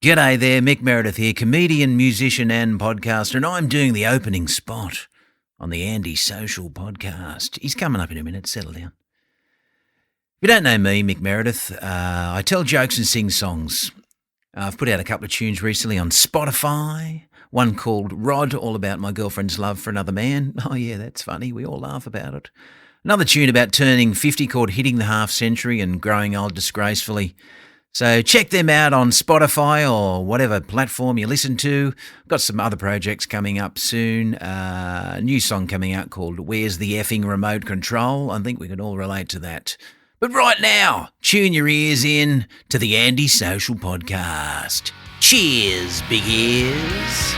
G'day there, Mick Meredith here, comedian, musician and podcaster, and I'm doing the opening spot on the Anti-Social podcast. He's coming up in a minute, settle down. If you don't know me, Mick Meredith, I tell jokes and sing songs. I've put out a couple of tunes recently on Spotify, one called Rod, all about my girlfriend's love for another man. Oh yeah, that's funny, we all laugh about it. Another tune about turning 50 called Hitting the Half Century and Growing Old Disgracefully. So check them out on Spotify or whatever platform you listen to. Got some other projects coming up soon. A new song coming out called Where's the Effing Remote Control? I think we can all relate to that. But right now, tune your ears in to the Anti-Social podcast. Cheers, big ears.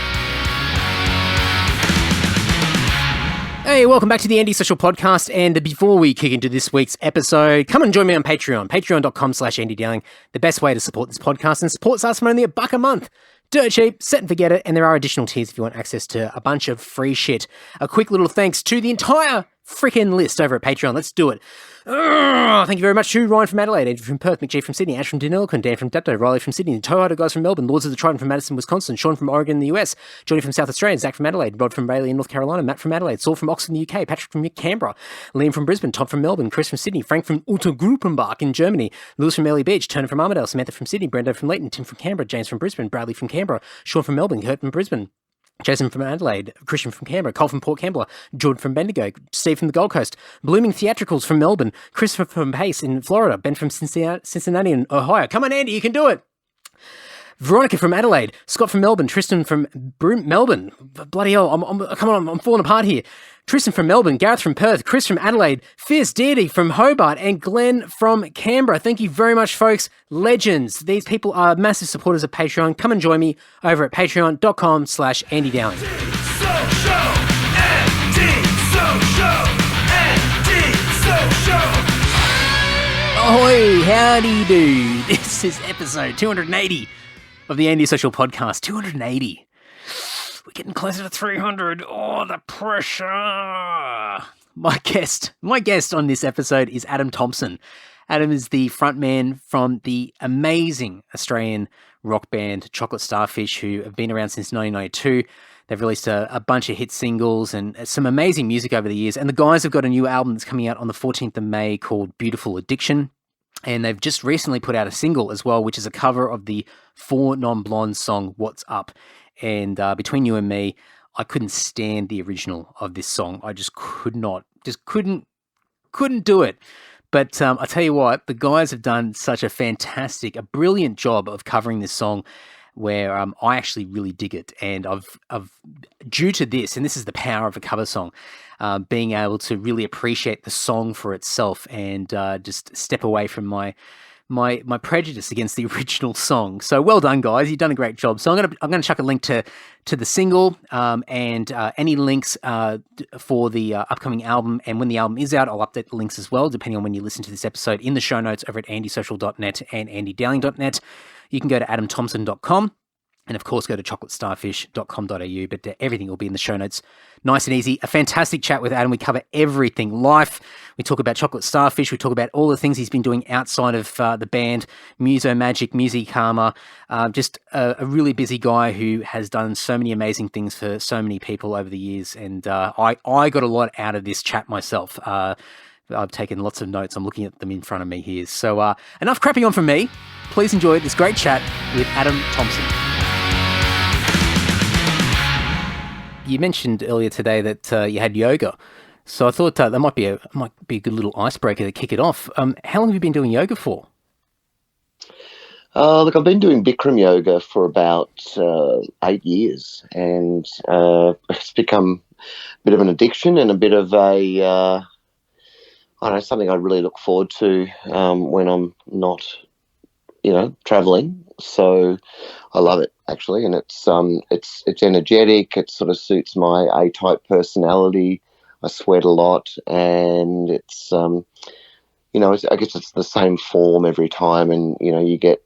Hey, welcome back to the Anti-Social podcast, and before we kick into this week's episode, come and join me on Patreon, patreon.com/AndyDowling, the best way to support this podcast, and supports us for only $1 a month. Dirt cheap, set and forget it, and there are additional tiers if you want access to a bunch of free shit. A quick little thanks to the entire freaking list over at Patreon. Let's do it. Thank you very much to Ryan from Adelaide, Adrian from Perth, McG from Sydney, Ash from Deniliquin, Dan from Dapto, Riley from Sydney, the Toyota guys from Melbourne, Lords of the Trident from Madison, Wisconsin, Sean from Oregon in the US, Johnny from South Australia, Zach from Adelaide, Rod from Rayleigh in North Carolina, Matt from Adelaide, Saul from Oxford in the UK, Patrick from Canberra, Liam from Brisbane, Tom from Melbourne, Chris from Sydney, Frank from Untergruppenbach in Germany, Lewis from Ellie Beach, Turner from Armidale, Samantha from Sydney, Brendo from Leighton, Tim from Canberra, James from Brisbane, Bradley from Canberra, Sean from Melbourne, Kurt from Brisbane, Jason from Adelaide, Christian from Canberra, Cole from Port Kembla, Jordan from Bendigo, Steve from the Gold Coast, Blooming Theatricals from Melbourne, Christopher from Pace in Florida, Ben from Cincinnati in Ohio. Come on, Andy, you can do it. Veronica from Adelaide, Scott from Melbourne, Tristan from Melbourne. Bloody hell, I'm falling apart here. Tristan from Melbourne, Gareth from Perth, Chris from Adelaide, Fierce Deity from Hobart, and Glenn from Canberra. Thank you very much, folks. Legends. These people are massive supporters of Patreon. Come and join me over at patreon.com/AndyDowling. Ahoy, howdy do. This is episode 280 of the Anti-Social podcast. 280. We're getting closer to 300. Oh, the pressure. My guest on this episode is Adam Thompson. Adam is the frontman from the amazing Australian rock band Chocolate Starfish, who have been around since 1992. They've released a bunch of hit singles and some amazing music over the years. And the guys have got a new album that's coming out on the 14th of May called Beautiful Addiction. And they've just recently put out a single as well, which is a cover of the Four Non-Blondes song, What's Up? And between you and me, I couldn't stand the original of this song. I just couldn't do it. But I tell you what, the guys have done such a brilliant job of covering this song, where I actually really dig it. And I've due to this, and this is the power of a cover song, being able to really appreciate the song for itself and just step away from my prejudice against the original song. So well done, guys. You've done a great job. So I'm gonna chuck a link to the single and any links for the upcoming album. And when the album is out, I'll update the links as well, depending on when you listen to this episode, in the show notes over at andysocial.net and andydowling.net. You can go to adamthompson.com and, of course, go to chocolatestarfish.com.au, but everything will be in the show notes. Nice and easy. A fantastic chat with Adam. We cover everything life. We talk about Chocolate Starfish. We talk about all the things he's been doing outside of the band, MUSOMAGIC, MUSIKARMA. Just a really busy guy who has done so many amazing things for so many people over the years. And I got a lot out of this chat myself. I've taken lots of notes. I'm looking at them in front of me here. So enough crapping on from me. Please enjoy this great chat with Adam Thompson. You mentioned earlier today that you had yoga. So I thought that might be a good little icebreaker to kick it off. How long have you been doing yoga for? Look, I've been doing Bikram yoga for about 8 years, and it's become a bit of an addiction and a bit of a something I really look forward to when I'm not, traveling. So I love it, actually, and it's energetic. It sort of suits my A-type personality. I sweat a lot, and it's I guess it's the same form every time, and you get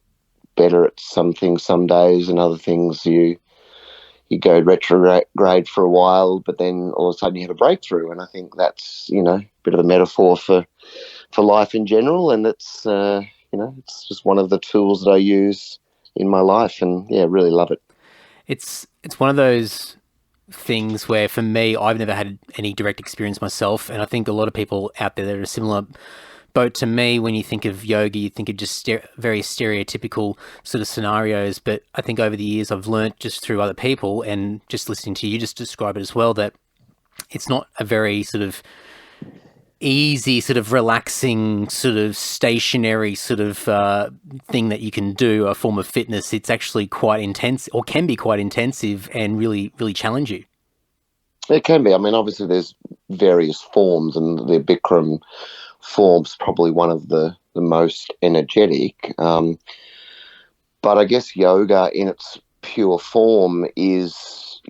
better at some things some days, and other things you go retrograde for a while, but then all of a sudden you have a breakthrough. And I think that's a bit of a metaphor for life in general, and it's it's just one of the tools that I use in my life, and yeah, really love it. It's one of those things where, for me, I've never had any direct experience myself, and I think a lot of people out there that are a similar boat to me. When you think of yoga, you think of just very stereotypical sort of scenarios, but I think over the years I've learnt just through other people and just listening to you just describe it as well, that it's not a very sort of easy, sort of relaxing, sort of stationary sort of thing that you can do, a form of fitness. It's actually quite intense, or can be quite intensive, and really, really challenge you. It can be. I mean, obviously there's various forms, and the Bikram form's probably one of the most energetic. But I guess yoga in its pure form is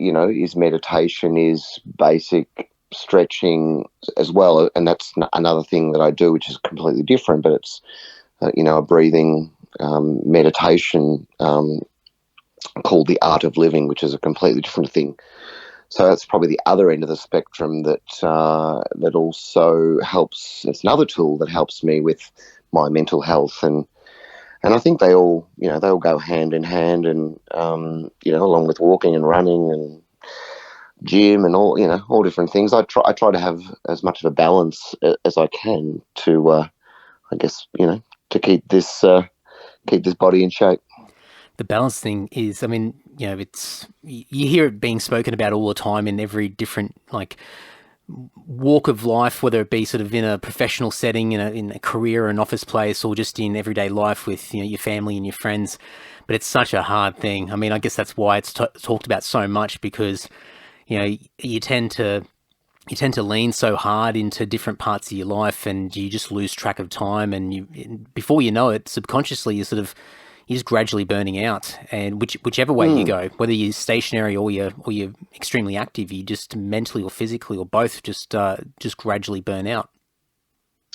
meditation, is basic stretching as well. And that's another thing that I do, which is completely different, but it's, a breathing meditation called the Art of Living, which is a completely different thing. So that's probably the other end of the spectrum that also helps. It's another tool that helps me with my mental health, and I think they all go hand in hand, and along with walking and running and gym and all different things. I try to have as much of a balance as I can to, to keep this body in shape. The balance thing is, I mean, it's, you hear it being spoken about all the time in every different walk of life, whether it be sort of in a professional setting, in a career or an office place, or just in everyday life with your family and your friends. But it's such a hard thing. I mean, I guess that's why it's talked about so much, because you tend to lean so hard into different parts of your life, and you just lose track of time, and before you know it, subconsciously you're just gradually burning out. And whichever way you go, whether you're stationary or you're extremely active, you just mentally or physically or both just gradually burn out.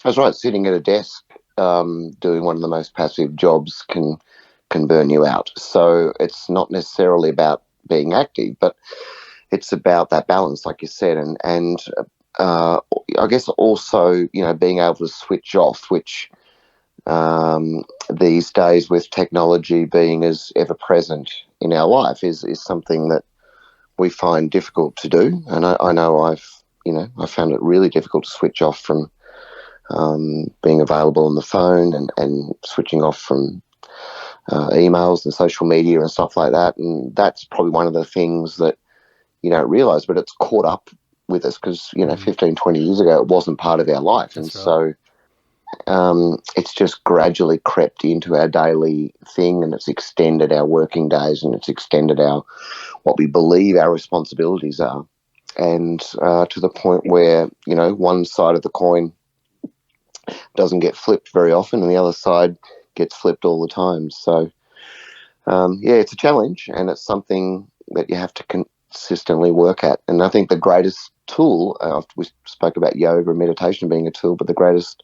That's right. Sitting at a desk doing one of the most passive jobs can burn you out. So it's not necessarily about being active, but it's about that balance, like you said, and I guess also being able to switch off, which these days, with technology being as ever present in our life, is something that we find difficult to do. And I know I found it really difficult to switch off from being available on the phone, and switching off from emails and social media and stuff like that. And that's probably one of the things that you don't realise, but it's caught up with us, because 15, 20 years ago it wasn't part of our life. That's and right. So it's just gradually crept into our daily thing, and it's extended our working days, and it's extended what we believe our responsibilities are, and to the point where one side of the coin doesn't get flipped very often, and the other side gets flipped all the time. So it's a challenge, and it's something that you have to consistently work at. And I think the greatest tool, we spoke about yoga and meditation being a tool, but the greatest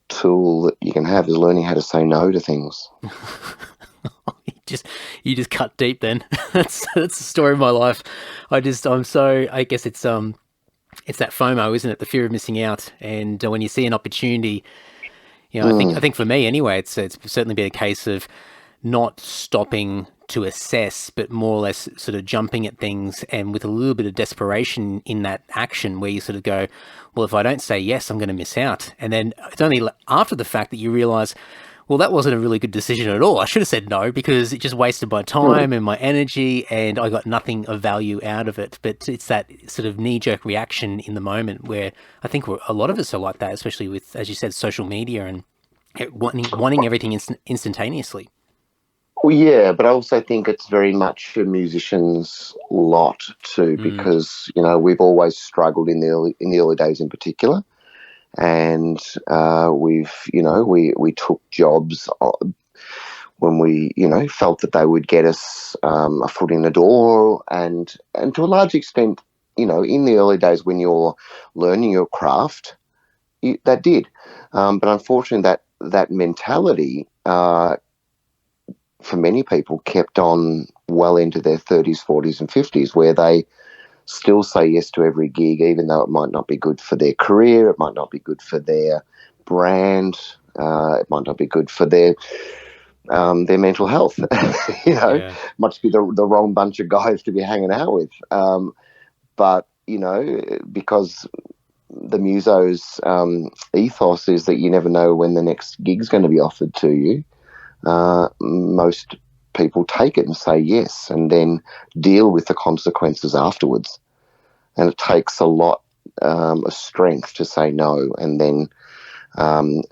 tool that you can have is learning how to say no to things. You just cut deep then. That's the story of my life. I guess it's that FOMO, isn't it? The fear of missing out. And when you see an opportunity, I think for me anyway, it's certainly been a case of not stopping to assess, but more or less sort of jumping at things, and with a little bit of desperation in that action, where you sort of go, well, if I don't say yes, I'm going to miss out. And then it's only after the fact that you realize, well, that wasn't a really good decision at all. I should have said no, because it just wasted my time and my energy, and I got nothing of value out of it. But it's that sort of knee-jerk reaction in the moment, where I think a lot of us are like that, especially with, as you said, social media and wanting everything instantaneously. Well, yeah, but I also think it's very much a musician's lot too, because we've always struggled in the early days in particular, and we took jobs when we felt that they would get us a foot in the door, and to a large extent, in the early days when you're learning your craft, that did, but unfortunately that mentality. For many people, kept on well into their 30s, 40s and 50s, where they still say yes to every gig, even though it might not be good for their career, it might not be good for their brand, it might not be good for their their mental health. Yeah. Must be the wrong bunch of guys to be hanging out with. But because the Muso's ethos is that you never know when the next gig's going to be offered to you, most people take it and say yes, and then deal with the consequences afterwards. And it takes a lot of strength to say no, and then and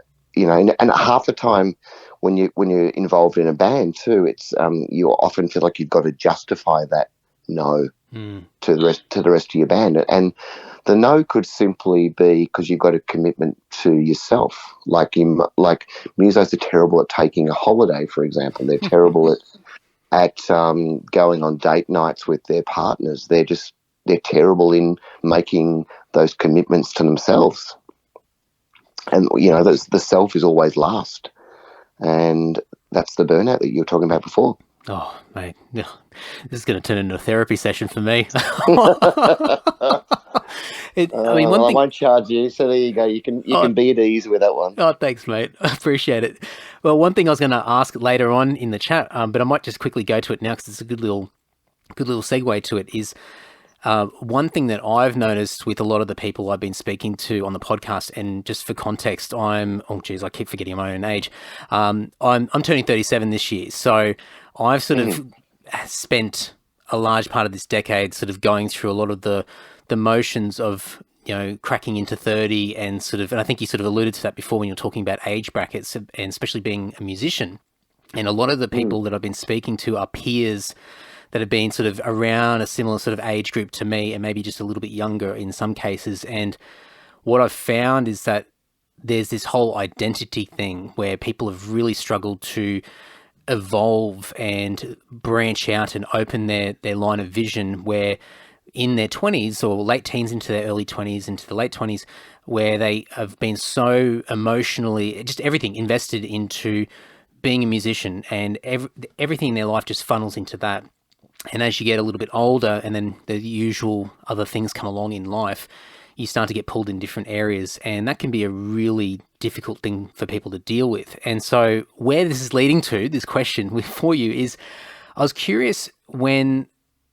half the time when you're involved in a band too, it's you often feel like you've got to justify that no to the rest of your band, and the no could simply be because you've got a commitment to yourself. Like Musos are terrible at taking a holiday, for example. They're terrible at going on date nights with their partners. They're terrible in making those commitments to themselves. And, the self is always last. And that's the burnout that you were talking about before. Oh, mate. This is going to turn into a therapy session for me. I won't charge you, so there you go. You can be at ease with that one. Oh, thanks, mate. I appreciate it. Well, one thing I was going to ask later on in the chat, but I might just quickly go to it now because it's a good little segue to it, is one thing that I've noticed with a lot of the people I've been speaking to on the podcast, and just for context, I keep forgetting my own age. I'm turning 37 this year, so I've sort of spent a large part of this decade sort of going through a lot of the motions of cracking into 30, and I think you sort of alluded to that before when you're talking about age brackets, and especially being a musician. And a lot of the people that I've been speaking to are peers that have been sort of around a similar sort of age group to me, and maybe just a little bit younger in some cases. And what I've found is that there's this whole identity thing where people have really struggled to evolve and branch out and open their line of vision, where in their 20s or late teens into their early 20s, into the late 20s, where they have been so emotionally, just everything invested into being a musician, and everything in their life just funnels into that. And as you get a little bit older, and then the usual other things come along in life, you start to get pulled in different areas, and that can be a really difficult thing for people to deal with. And so where this is leading to, this question for you, is I was curious when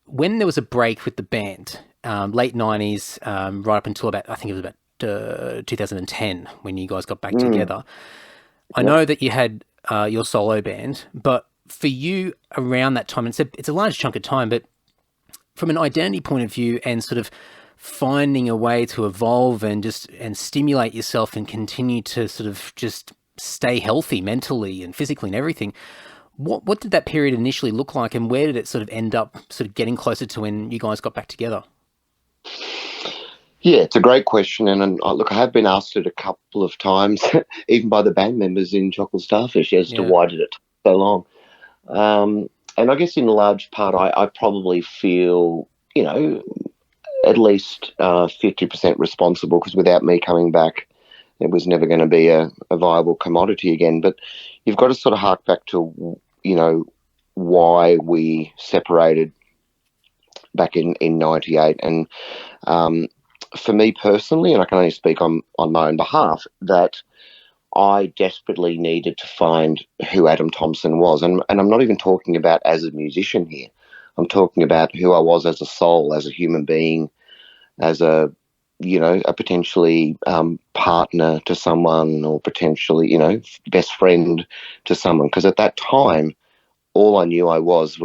there was a break with the band, late 90s, right up until about 2010, when you guys got back together. I know that you had your solo band, but for you around that time, and it's a large chunk of time, but from an identity point of view and sort of finding a way to evolve and stimulate yourself and continue to sort of just stay healthy mentally and physically and everything, what did that period initially look like, and where did it sort of end up sort of getting closer to when you guys got back together? Yeah, it's a great question. And look, I have been asked it a couple of times, even by the band members in Chocolate Starfish, as to why did it take so long. And I guess in large part, I probably feel, at least 50% responsible, because without me coming back, it was never going to be a viable commodity again. But you've got to sort of hark back to, why we separated back in 98. And for me personally, and I can only speak on my own behalf, that I desperately needed to find who Adam Thompson was. And I'm not even talking about as a musician here. I'm talking about who I was as a soul, as a human being, as a potentially partner to someone, or potentially, best friend to someone. Because at that time, all I knew I was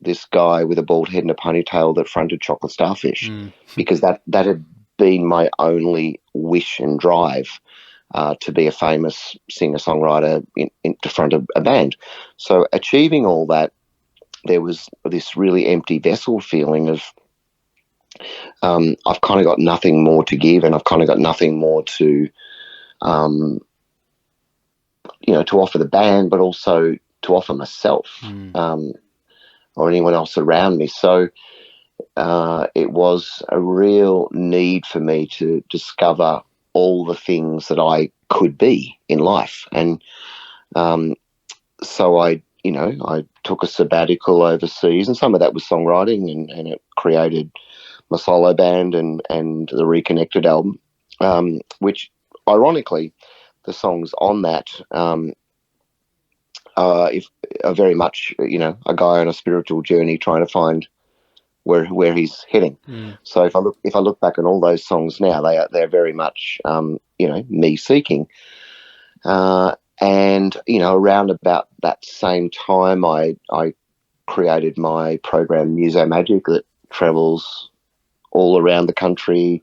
this guy with a bald head and a ponytail that fronted Chocolate Starfish, because that had been my only wish and drive, to be a famous singer-songwriter to front a band. So achieving all that, there was this really empty vessel feeling of, I've kind of got nothing more to give, and I've kind of got nothing more to, to offer the band, but also to offer myself, or anyone else around me. So it was a real need for me to discover all the things that I could be in life. And so I took a sabbatical overseas, and some of that was songwriting, and it created my solo band and the Reconnected album, which ironically, the songs on that if very much, you know, a guy on a spiritual journey trying to find where he's heading. So if I look back on all those songs now, they're very much you know, me seeking. And you know, around about that same time, I created my program MUSOMAGIC that travels all around the country,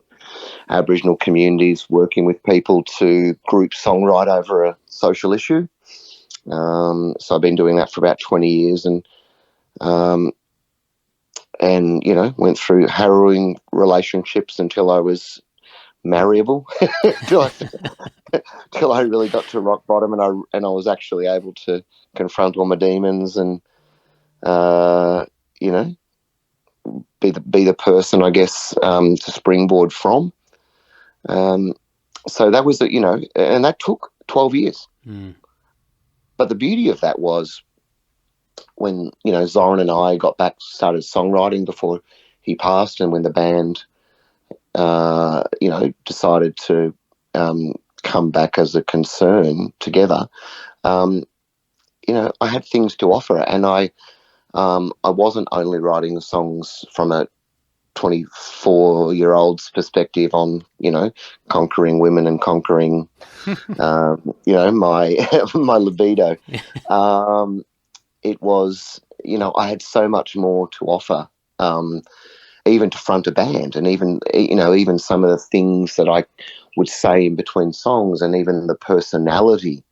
Aboriginal communities, working with people to group songwrite over a social issue. So I've been doing that for about 20 years, and you know, went through harrowing relationships until I was marryable, till I really got to rock bottom, and I was actually able to confront all my demons and you know, be the person, I guess, to springboard from. So that was, you know, and that took 12 years. But the beauty of that was when, you know, Zoran and I started songwriting before he passed, and when the band, you know, decided to come back as a concern together, you know, I had things to offer, and I wasn't only writing the songs from a 24-year-old's perspective on, you know, conquering women and conquering, you know, my libido. It was, you know, I had so much more to offer, even to front a band, and even, you know, even some of the things that I would say in between songs, and even the personality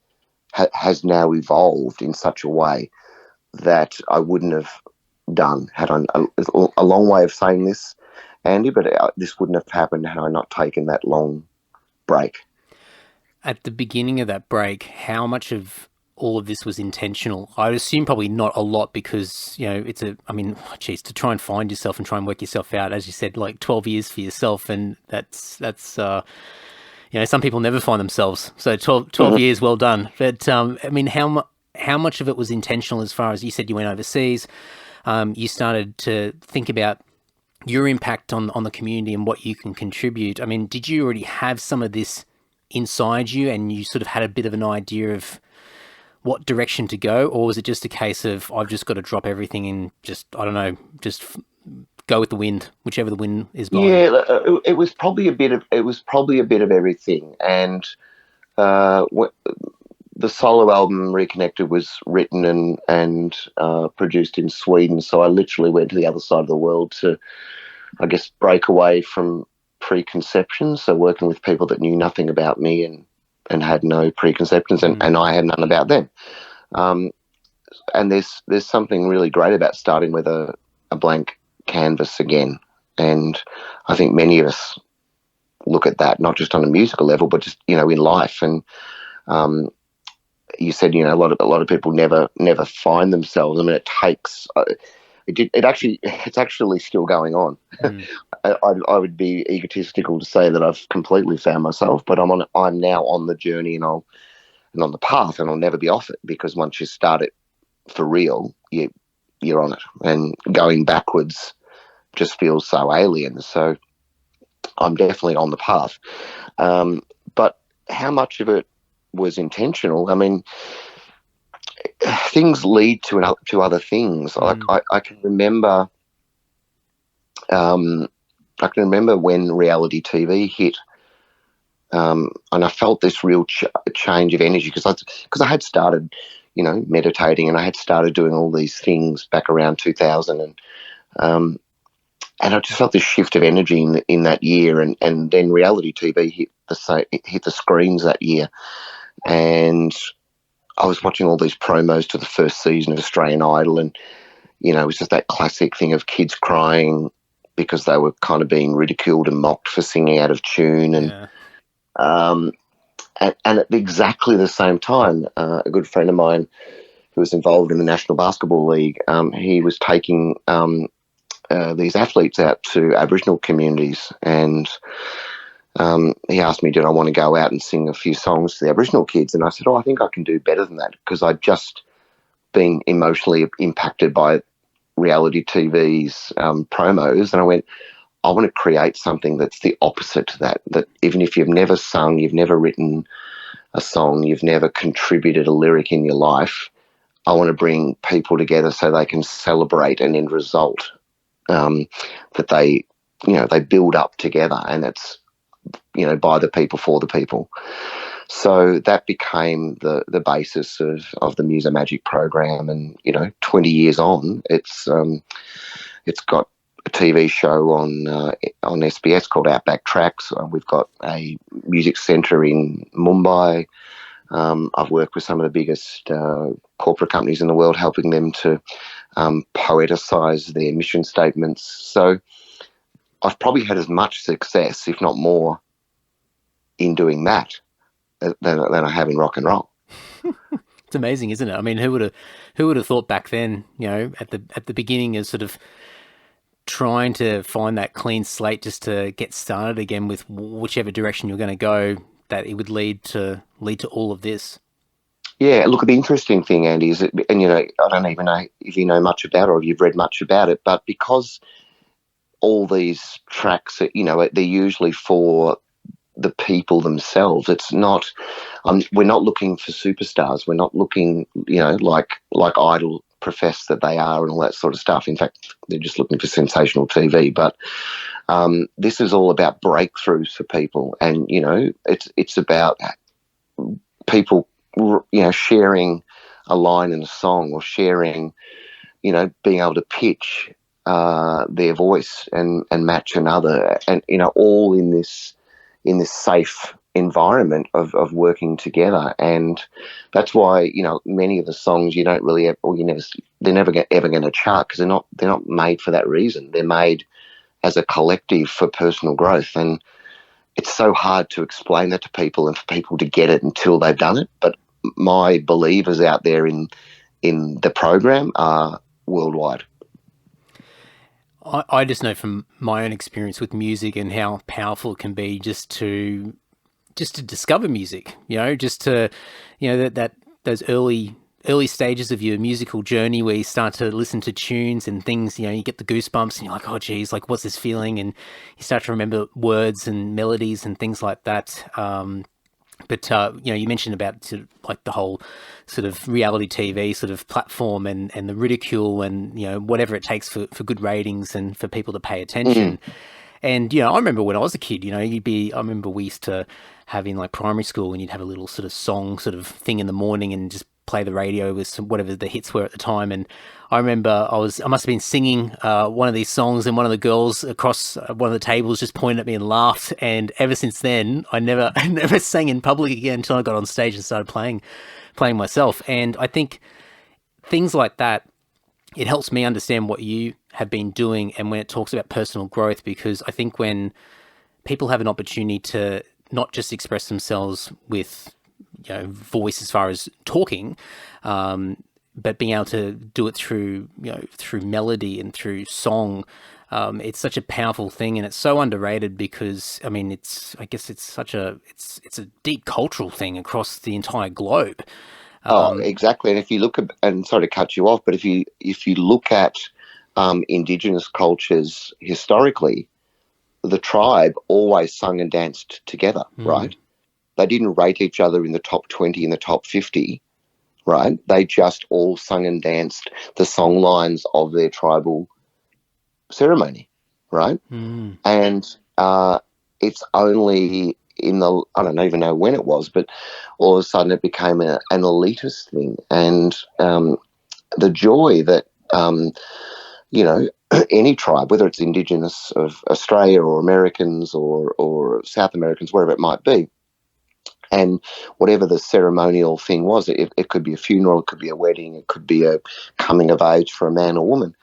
has now evolved in such a way that I wouldn't have done had I a long way of saying this, Andy, but this wouldn't have happened had I not taken that long break. At the beginning of that break, how much of all of this was intentional? I would assume probably not a lot, because, you know, to try and find yourself and try and work yourself out, as you said, like 12 years for yourself, and that's you know, some people never find themselves. So 12 years, well done. But I mean, how much of it was intentional, as far as you said you went overseas, you started to think about your impact on the community and what you can contribute? I mean, did you already have some of this inside you, and you sort of had a bit of an idea of what direction to go, or was it just a case of, I've just got to drop everything and just, I don't know, just go with the wind, whichever the wind is blowing? Yeah, it was probably a bit of everything, and the solo album Reconnected was written and produced in Sweden, so I literally went to the other side of the world to, I guess, break away from preconceptions, so working with people that knew nothing about me and had no preconceptions, and I had none about them. And there's something really great about starting with a blank canvas again, and I think many of us look at that not just on a musical level, but just, you know, in life. And you said, you know, a lot of people never find themselves. I mean, it takes. It's actually still going on. I would be egotistical to say that I've completely found myself, but I'm now on the journey, and on the path, and I'll never be off it, because once you start it for real, you're on it, and going backwards just feels so alien. So I'm definitely on the path. But how much of it was intentional? I mean, things lead to other things. Like I can remember, when reality TV hit, and I felt this real change of energy, because I had started, you know, meditating, and I had started doing all these things back around 2000, and I just felt this shift of energy in that year, and then reality TV hit the screens that year, and I was watching all these promos to the first season of Australian Idol, and, you know, it was just that classic thing of kids crying because they were kind of being ridiculed and mocked for singing out of tune, and at exactly the same time, a good friend of mine who was involved in the National Basketball League, he was taking these athletes out to Aboriginal communities, and he asked me, did I want to go out and sing a few songs to the Aboriginal kids? And I said, I think I can do better than that, because I'd just been emotionally impacted by reality TV's promos, and I went, I want to create something that's the opposite to that, that even if you've never sung, you've never written a song, you've never contributed a lyric in your life, I want to bring people together so they can celebrate an end result that they build up together, and it's, by the people, for the people. So that became the basis of the MUSOMAGIC program, and 20 years on, it's got a TV show on SBS called Outback Tracks. We've got a music centre in Mumbai. I've worked with some of the biggest corporate companies in the world, helping them to poeticize their mission statements. So I've probably had as much success, if not more, in doing that than I have in rock and roll. It's amazing, isn't it? I mean, who would have thought back then, at the beginning, as sort of trying to find that clean slate just to get started again with whichever direction you're going to go, that it would lead to all of this. Yeah, look, the interesting thing, Andy, is that, and I don't even know if you know much about it or if you've read much about it, but because all these tracks, they're usually for the people themselves. It's not, we're not looking for superstars. We're not looking, like Idol profess that they are and all that sort of stuff. In fact, they're just looking for sensational TV. But this is all about breakthroughs for people, and it's about people, sharing a line in a song, or sharing, being able to pitch their voice and match another, and all in this safe environment of working together. And that's why many of the songs you don't really have, or they're never ever going to chart, because they're not made for that reason. They're made as a collective for personal growth, and it's so hard to explain that to people and for people to get it until they've done it. But my believers out there in the program are worldwide. I just know from my own experience with music and how powerful it can be just to discover music, just to, that those early stages of your musical journey where you start to listen to tunes and things, you get the goosebumps and you're like, oh geez, like what's this feeling? And you start to remember words and melodies and things like that. But you mentioned about like the whole sort of reality TV sort of platform and the ridicule and, whatever it takes for good ratings and for people to pay attention. And, I remember when I was a kid, I remember we used to have in like primary school, and you'd have a little sort of song sort of thing in the morning and just play the radio with whatever the hits were at the time. And I remember I must have been singing one of these songs, and one of the girls across one of the tables just pointed at me and laughed. And ever since then, I never sang in public again until I got on stage and started playing myself. And I think things like that, it helps me understand what you have been doing, and when it talks about personal growth, because I think when people have an opportunity to not just express themselves with voice as far as talking, but being able to do it through melody and through song, it's such a powerful thing, and it's so underrated because it's a deep cultural thing across the entire globe. Exactly. And if you look at, and sorry to cut you off, but if you look at Indigenous cultures historically, the tribe always sung and danced together, right? They didn't rate each other in the top 20, in the top 50, right? They just all sung and danced the song lines of their tribal ceremony, right? And it's only I don't even know when it was, but all of a sudden it became an elitist thing. And the joy that, any tribe, whether it's Indigenous of Australia or Americans or South Americans, wherever it might be, and whatever the ceremonial thing was, it could be a funeral, it could be a wedding, it could be a coming of age for a man or woman.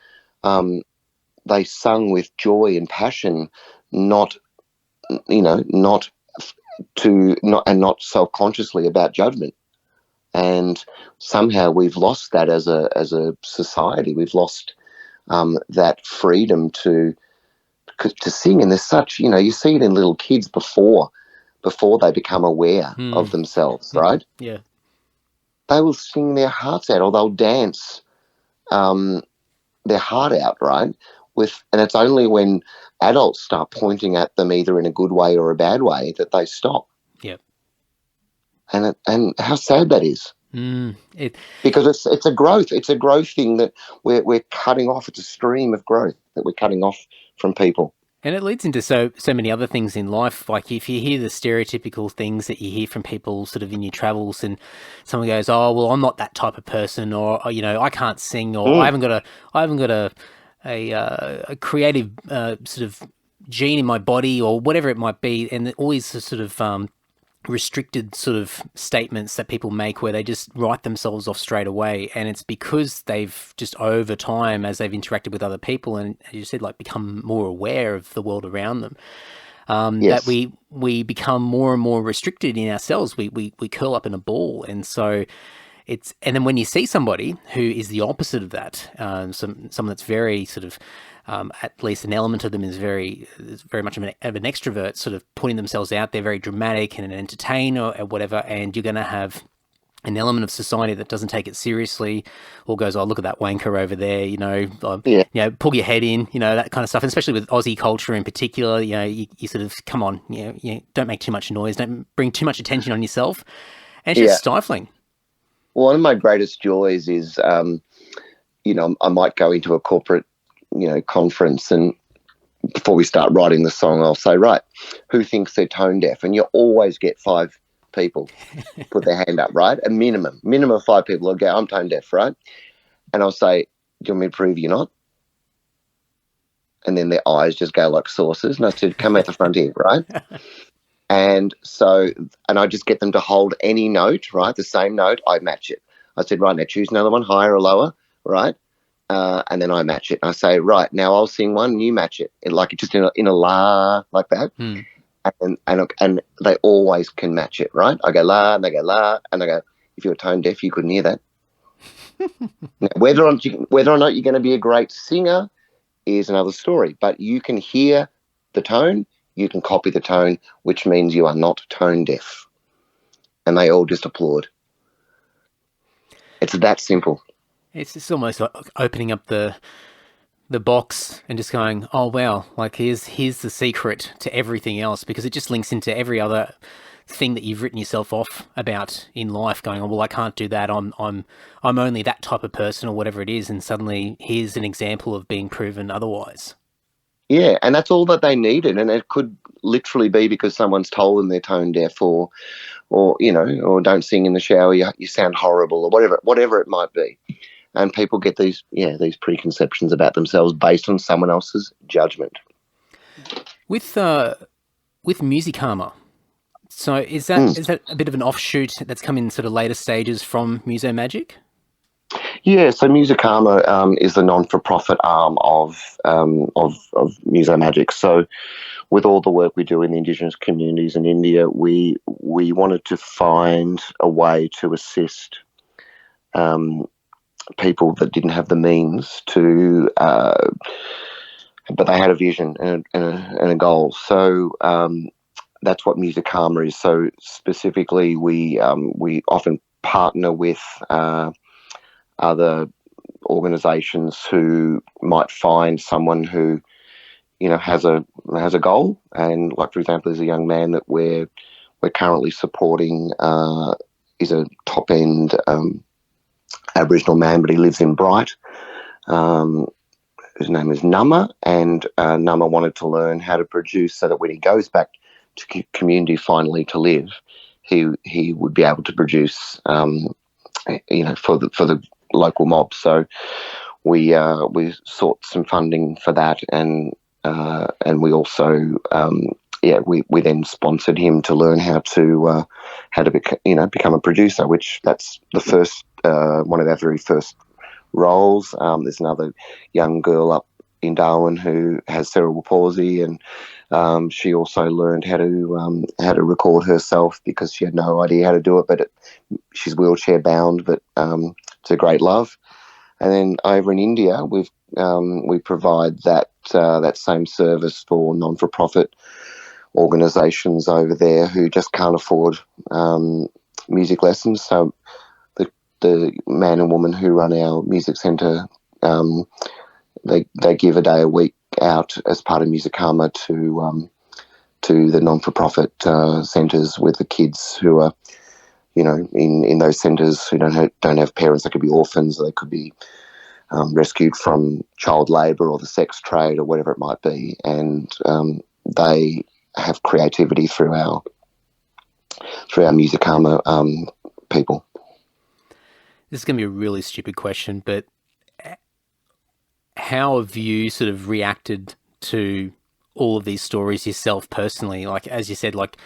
They sung with joy and passion, not self-consciously about judgment. And somehow we've lost that as a society. We've lost that freedom to sing. And there's such, you see it in little kids before they become aware of themselves, right? Yeah. They will sing their hearts out, or they'll dance their heart out, right? And it's only when adults start pointing at them either in a good way or a bad way that they stop. Yep. And how sad that is. Because it's a growth. It's a growth thing that we're cutting off. It's a stream of growth that we're cutting off from people. And it leads into so many other things in life. Like if you hear the stereotypical things that you hear from people sort of in your travels, and someone goes, "Oh, well, I'm not that type of person," or I can't sing, or I haven't got a creative sort of gene in my body, or whatever it might be, and all these sort of restricted sort of statements that people make where they just write themselves off straight away. And it's because they've just over time, as they've interacted with other people and, as you said, like become more aware of the world around them, Yes. that we become more and more restricted in ourselves. We curl up in a ball. And so and then when you see somebody who is the opposite of that, someone that's very sort of, at least an element of them is very much of an extrovert, sort of putting themselves out there, very dramatic and an entertainer or whatever, and you're going to have an element of society that doesn't take it seriously, or goes, "Oh, look at that wanker over there," pull your head in, that kind of stuff. And especially with Aussie culture in particular, you sort of, come on, don't make too much noise, don't bring too much attention on yourself, and it's just stifling. One of my greatest joys is, I might go into a corporate conference, and before we start writing the song, I'll say, "Right, who thinks they're tone deaf?" And you always get 5 people put their hand up, right? A minimum of 5 people will go, "I'm tone deaf," right? And I'll say, "Do you want me to prove you're not?" And then their eyes just go like saucers. And I said, "Come out the front here," right? And I just get them to hold any note, right? The same note, I match it. I said, "Right, now choose another one, higher or lower," right? And then I match it. I say, "Right, now I'll sing one and you match it." And like just in a la, like that. And they always can match it, right? I go la, and they go la, and I go, "If you're tone deaf, you couldn't hear that." Now, whether or not you're going to be a great singer is another story, but you can hear the tone, you can copy the tone, which means you are not tone deaf. And they all just applaud. It's that simple. It's just almost like opening up the box and just going, "Oh wow, like here's the secret to everything else," because it just links into every other thing that you've written yourself off about in life, going, "Oh well, I can't do that. I'm only that type of person," or whatever it is, and suddenly here's an example of being proven otherwise. Yeah, and that's all that they needed, and it could literally be because someone's told them they're tone deaf, or don't sing in the shower, you sound horrible, or whatever it might be. And people get these preconceptions about themselves based on someone else's judgment. With MUSIKARMA, so is that a bit of an offshoot that's come in sort of later stages from MUSOMAGIC? Yeah, so MUSIKARMA is the non-for-profit arm of MUSOMAGIC. So with all the work we do in the Indigenous communities in India, we wanted to find a way to assist people that didn't have the means to, but they had a vision and a goal. So that's what MUSIKARMA is. So specifically, we often partner with other organisations who might find someone who has a goal, and like for example, there's a young man that we're currently supporting. Is a top end Aboriginal man, but he lives in Bright. His name is Nama, and Nama wanted to learn how to produce so that when he goes back to community finally to live, he would be able to produce, for the local mob. So we sought some funding for that, and we also we then sponsored him to learn how to become a producer, which that's the first one of our very first roles. There's another young girl up in Darwin who has cerebral palsy, and she also learned how to record herself because she had no idea how to do it. But she's wheelchair bound, but it's a great love. And then over in India, we provide that same service for non-for-profit organisations over there who just can't afford music lessons. So the man and woman who run our music centre, they give a day a week out as part of MUSIKARMA to the non-for-profit centres with the kids who are, in those centres who don't have parents. They could be orphans, or they could be rescued from child labour or the sex trade or whatever it might be, and they have creativity through our MUSIKARMA people. This is going to be a really stupid question, but how have you sort of reacted to all of these stories yourself personally? Like, as you said, like,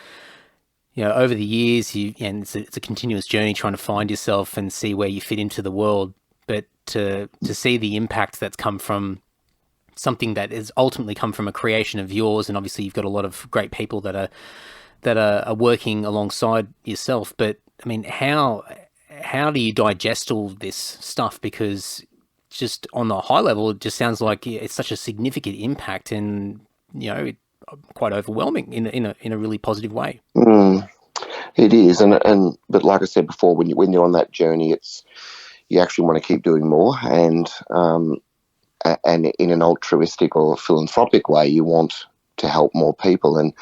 over the years, and it's a continuous journey trying to find yourself and see where you fit into the world. But to see the impact that's come from something that has ultimately come from a creation of yours, and obviously you've got a lot of great people that are working alongside yourself. But I mean, how do you digest all this stuff? Because just on the high level, it just sounds like it's such a significant impact, and quite overwhelming in a really positive way. It is, but like I said before, when you're on that journey, you actually want to keep doing more, and in an altruistic or philanthropic way, you want to help more people. And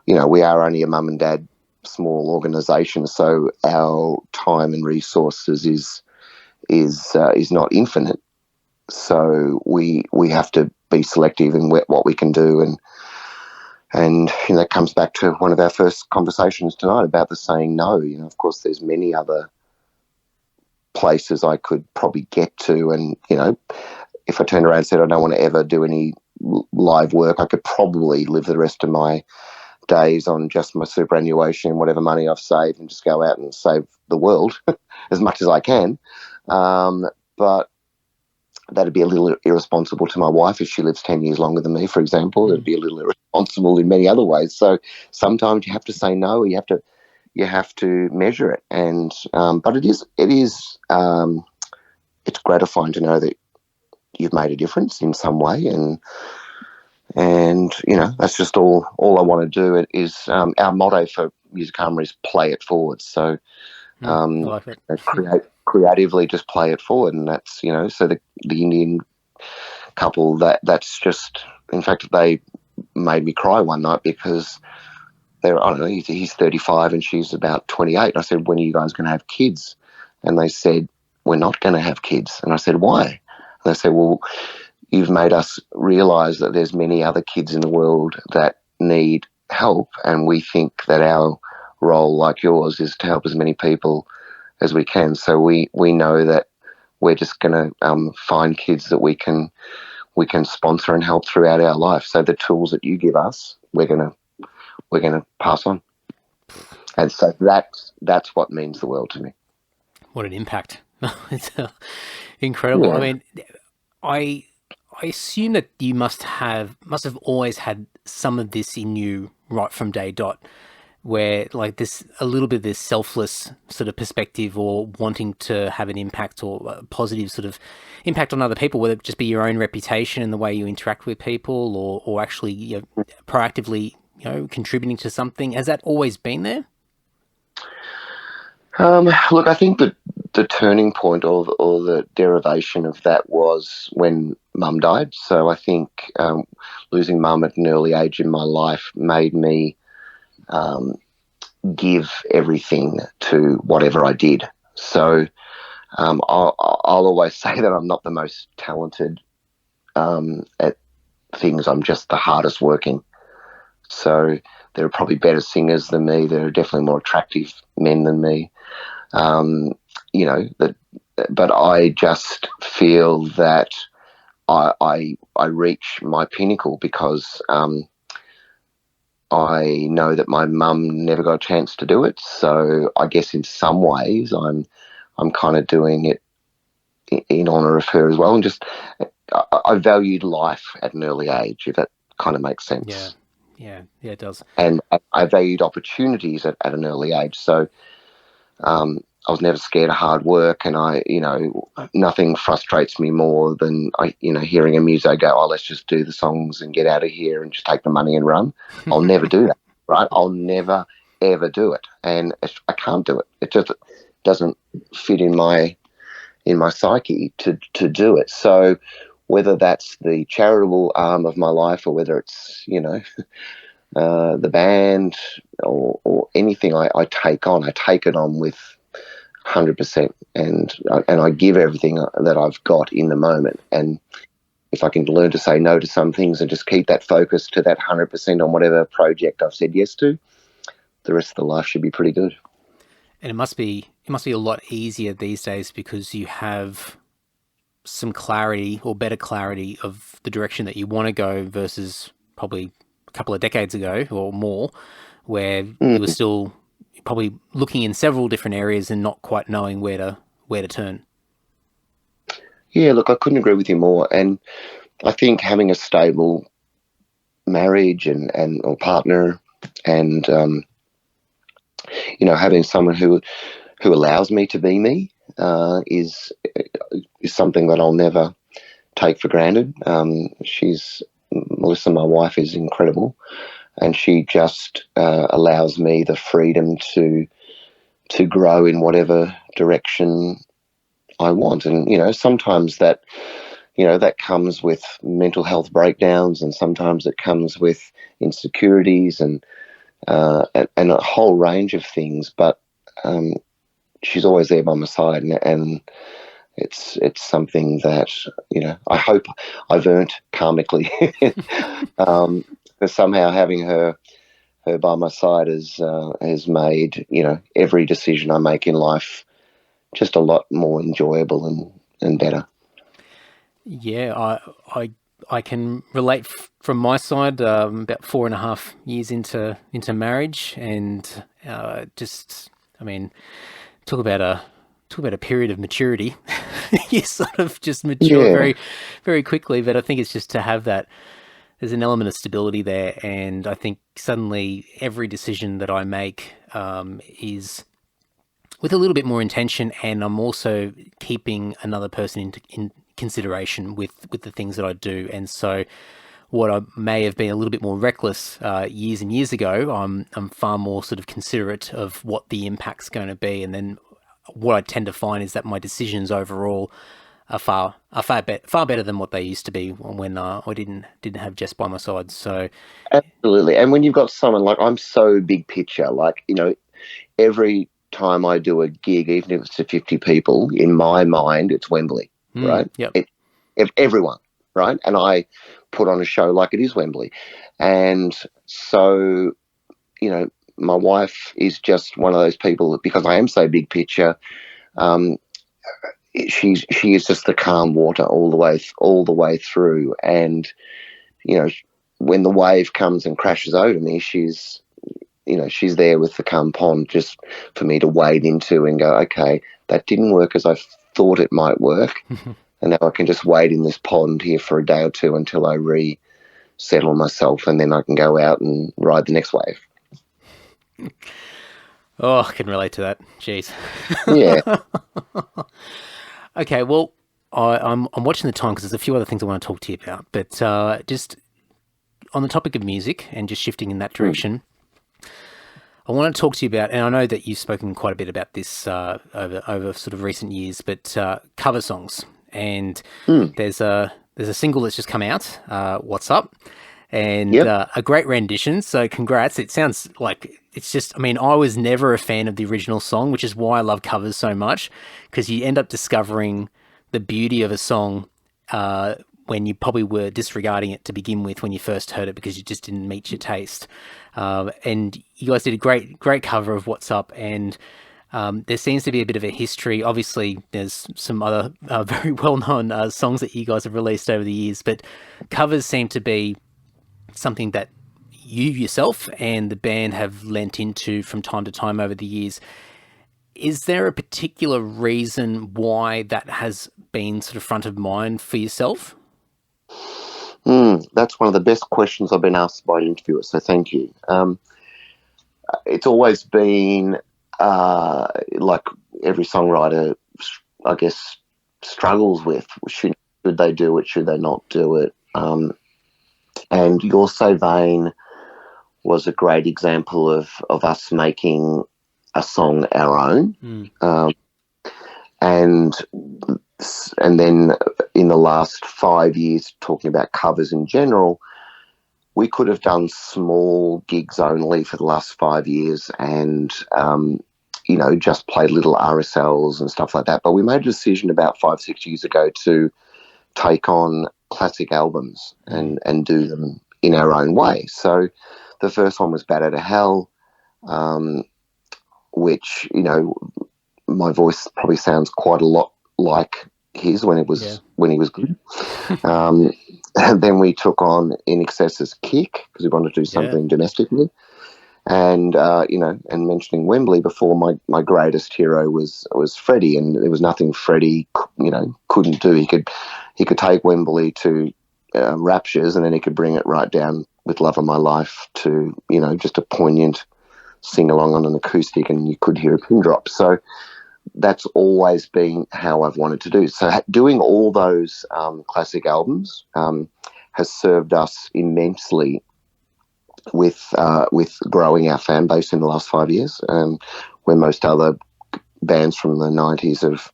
we are only a mum and dad small organisation, so our time and resources is not infinite. So we have to be selective in what we can do, and that comes back to one of our first conversations tonight about the saying no. Of course, there's many other places I could probably get to, and if I turned around and said I don't want to ever do any live work, I could probably live the rest of my days on just my superannuation, whatever money I've saved, and just go out and save the world as much as I can. But that'd be a little irresponsible to my wife if she lives 10 years longer than me, for example. It'd be a little irresponsible in many other ways. So sometimes you have to say no, or you have to measure it. And but it's gratifying to know that you've made a difference in some way, and that's just all I want to do. It is our motto for MUSIKARMA is play it forward. So I like it. creatively just play it forward, and that's so the Indian couple, that's just, in fact, they made me cry one night because I don't know, he's 35 and she's about 28. I said, when are you guys going to have kids? And they said, we're not going to have kids. And I said, why? And they said, well, you've made us realise that there's many other kids in the world that need help, and we think that our role, like yours, is to help as many people as we can. So we know that we're just going to find kids that we can sponsor and help throughout our life. So the tools that you give us, we're going to pass on. And so that's what means the world to me. What an impact. It's incredible. Yeah. I mean, I assume that you must have always had some of this in you right from day dot, where like this, a little bit of this selfless sort of perspective, or wanting to have an impact or a positive sort of impact on other people, whether it just be your own reputation and the way you interact with people, or actually proactively contributing to something. Has that always been there? Look, I think that the turning point or the derivation of that was when Mum died. So I think losing Mum at an early age in my life made me give everything to whatever I did. So I'll always say that I'm not the most talented at things. I'm just the hardest working. So there are probably better singers than me. There are definitely more attractive men than me. But I just feel that I reach my pinnacle because I know that my mum never got a chance to do it. So I guess in some ways I'm kind of doing it in honour of her as well. And just I valued life at an early age, if that kind of makes sense. Yeah, it does. And I valued opportunities at an early age. So I was never scared of hard work, and nothing frustrates me more than hearing a muso go, oh, let's just do the songs and get out of here and just take the money and run. I'll never do that, right? I'll never, ever do it. And I can't do it. It just doesn't fit in my psyche to do it. So whether that's the charitable arm of my life, or whether it's, the band or anything I take it on with 100%, and I give everything that I've got in the moment. And if I can learn to say no to some things and just keep that focus to that 100% on whatever project I've said yes to, the rest of the life should be pretty good. And it must be a lot easier these days because you have some clarity or better clarity of the direction that you want to go versus probably a couple of decades ago or more, where you were still probably looking in several different areas and not quite knowing where to turn. Yeah, look, I couldn't agree with you more. And I think having a stable marriage and or partner, and having someone who allows me to be me is something that I'll never take for granted. Melissa, my wife, is incredible, and she just allows me the freedom to grow in whatever direction I want. And sometimes that comes with mental health breakdowns, and sometimes it comes with insecurities and a whole range of things. But she's always there by my side, and it's something that I hope I've earned karmically. Because somehow having her by my side has made every decision I make in life just a lot more enjoyable and better. Yeah, I can relate from my side. About 4.5 years into marriage, and talk about a period of maturity. You sort of just mature very, very quickly. But I think it's just to have that. There's an element of stability there, and I think suddenly every decision that I make is with a little bit more intention, and I'm also keeping another person in consideration with the things that I do. And so what I may have been a little bit more reckless years and years ago, I'm far more sort of considerate of what the impact's going to be. And then what I tend to find is that my decisions overall are far better than what they used to be when I didn't have Jess by my side. So absolutely. And when you've got someone like, I'm so big picture, like, every time I do a gig, even if it's to 50 people, in my mind, it's Wembley, right? Yep. Everyone, right? And I put on a show like it is Wembley. And so, my wife is just one of those people that, because I am so big picture, she is just the calm water all the way through. And, when the wave comes and crashes over me, she's there with the calm pond just for me to wade into and go, okay, that didn't work as I thought it might work. And now I can just wade in this pond here for a day or two until I resettle myself, and then I can go out and ride the next wave. Oh, I can relate to that. Jeez. Yeah. Okay, well, I'm watching the time because there's a few other things I want to talk to you about. But just on the topic of music and just shifting in that direction, I want to talk to you about, and I know that you've spoken quite a bit about this over sort of recent years, but cover songs. And there's a single that's just come out, What's Up? And a great rendition. So congrats. It sounds like it's just, I was never a fan of the original song, which is why I love covers so much, because you end up discovering the beauty of a song when you probably were disregarding it to begin with when you first heard it because you just didn't meet your taste. And you guys did a great cover of What's Up. And there seems to be a bit of a history. Obviously, there's some other very well-known songs that you guys have released over the years, but covers seem to be something that you yourself and the band have lent into from time to time over the years. Is there a particular reason why that has been sort of front of mind for yourself? That's one of the best questions I've been asked by interviewers, so thank you. It's always been like every songwriter, I guess, struggles with, should they do it, should they not do it? And You're So Vain was a great example of us making a song our own. And then in the last 5 years, talking about covers in general, we could have done small gigs only for the last 5 years, and just played little RSLs and stuff like that. But we made a decision about 5-6 years ago to take on classic albums and do them in our own way. So the first one was Batter to Hell, which, my voice probably sounds quite a lot like his when he was good. And then we took on In Excess's Kick because we wanted to do something domestically. And, and mentioning Wembley before, my greatest hero was Freddie, and there was nothing Freddie, couldn't do. He could take Wembley to Raptures, and then he could bring it right down with Love of My Life to, just a poignant sing-along on an acoustic, and you could hear a pin drop. So that's always been how I've wanted to do. So doing all those classic albums has served us immensely with growing our fan base in the last 5 years, where most other bands from the 90s have,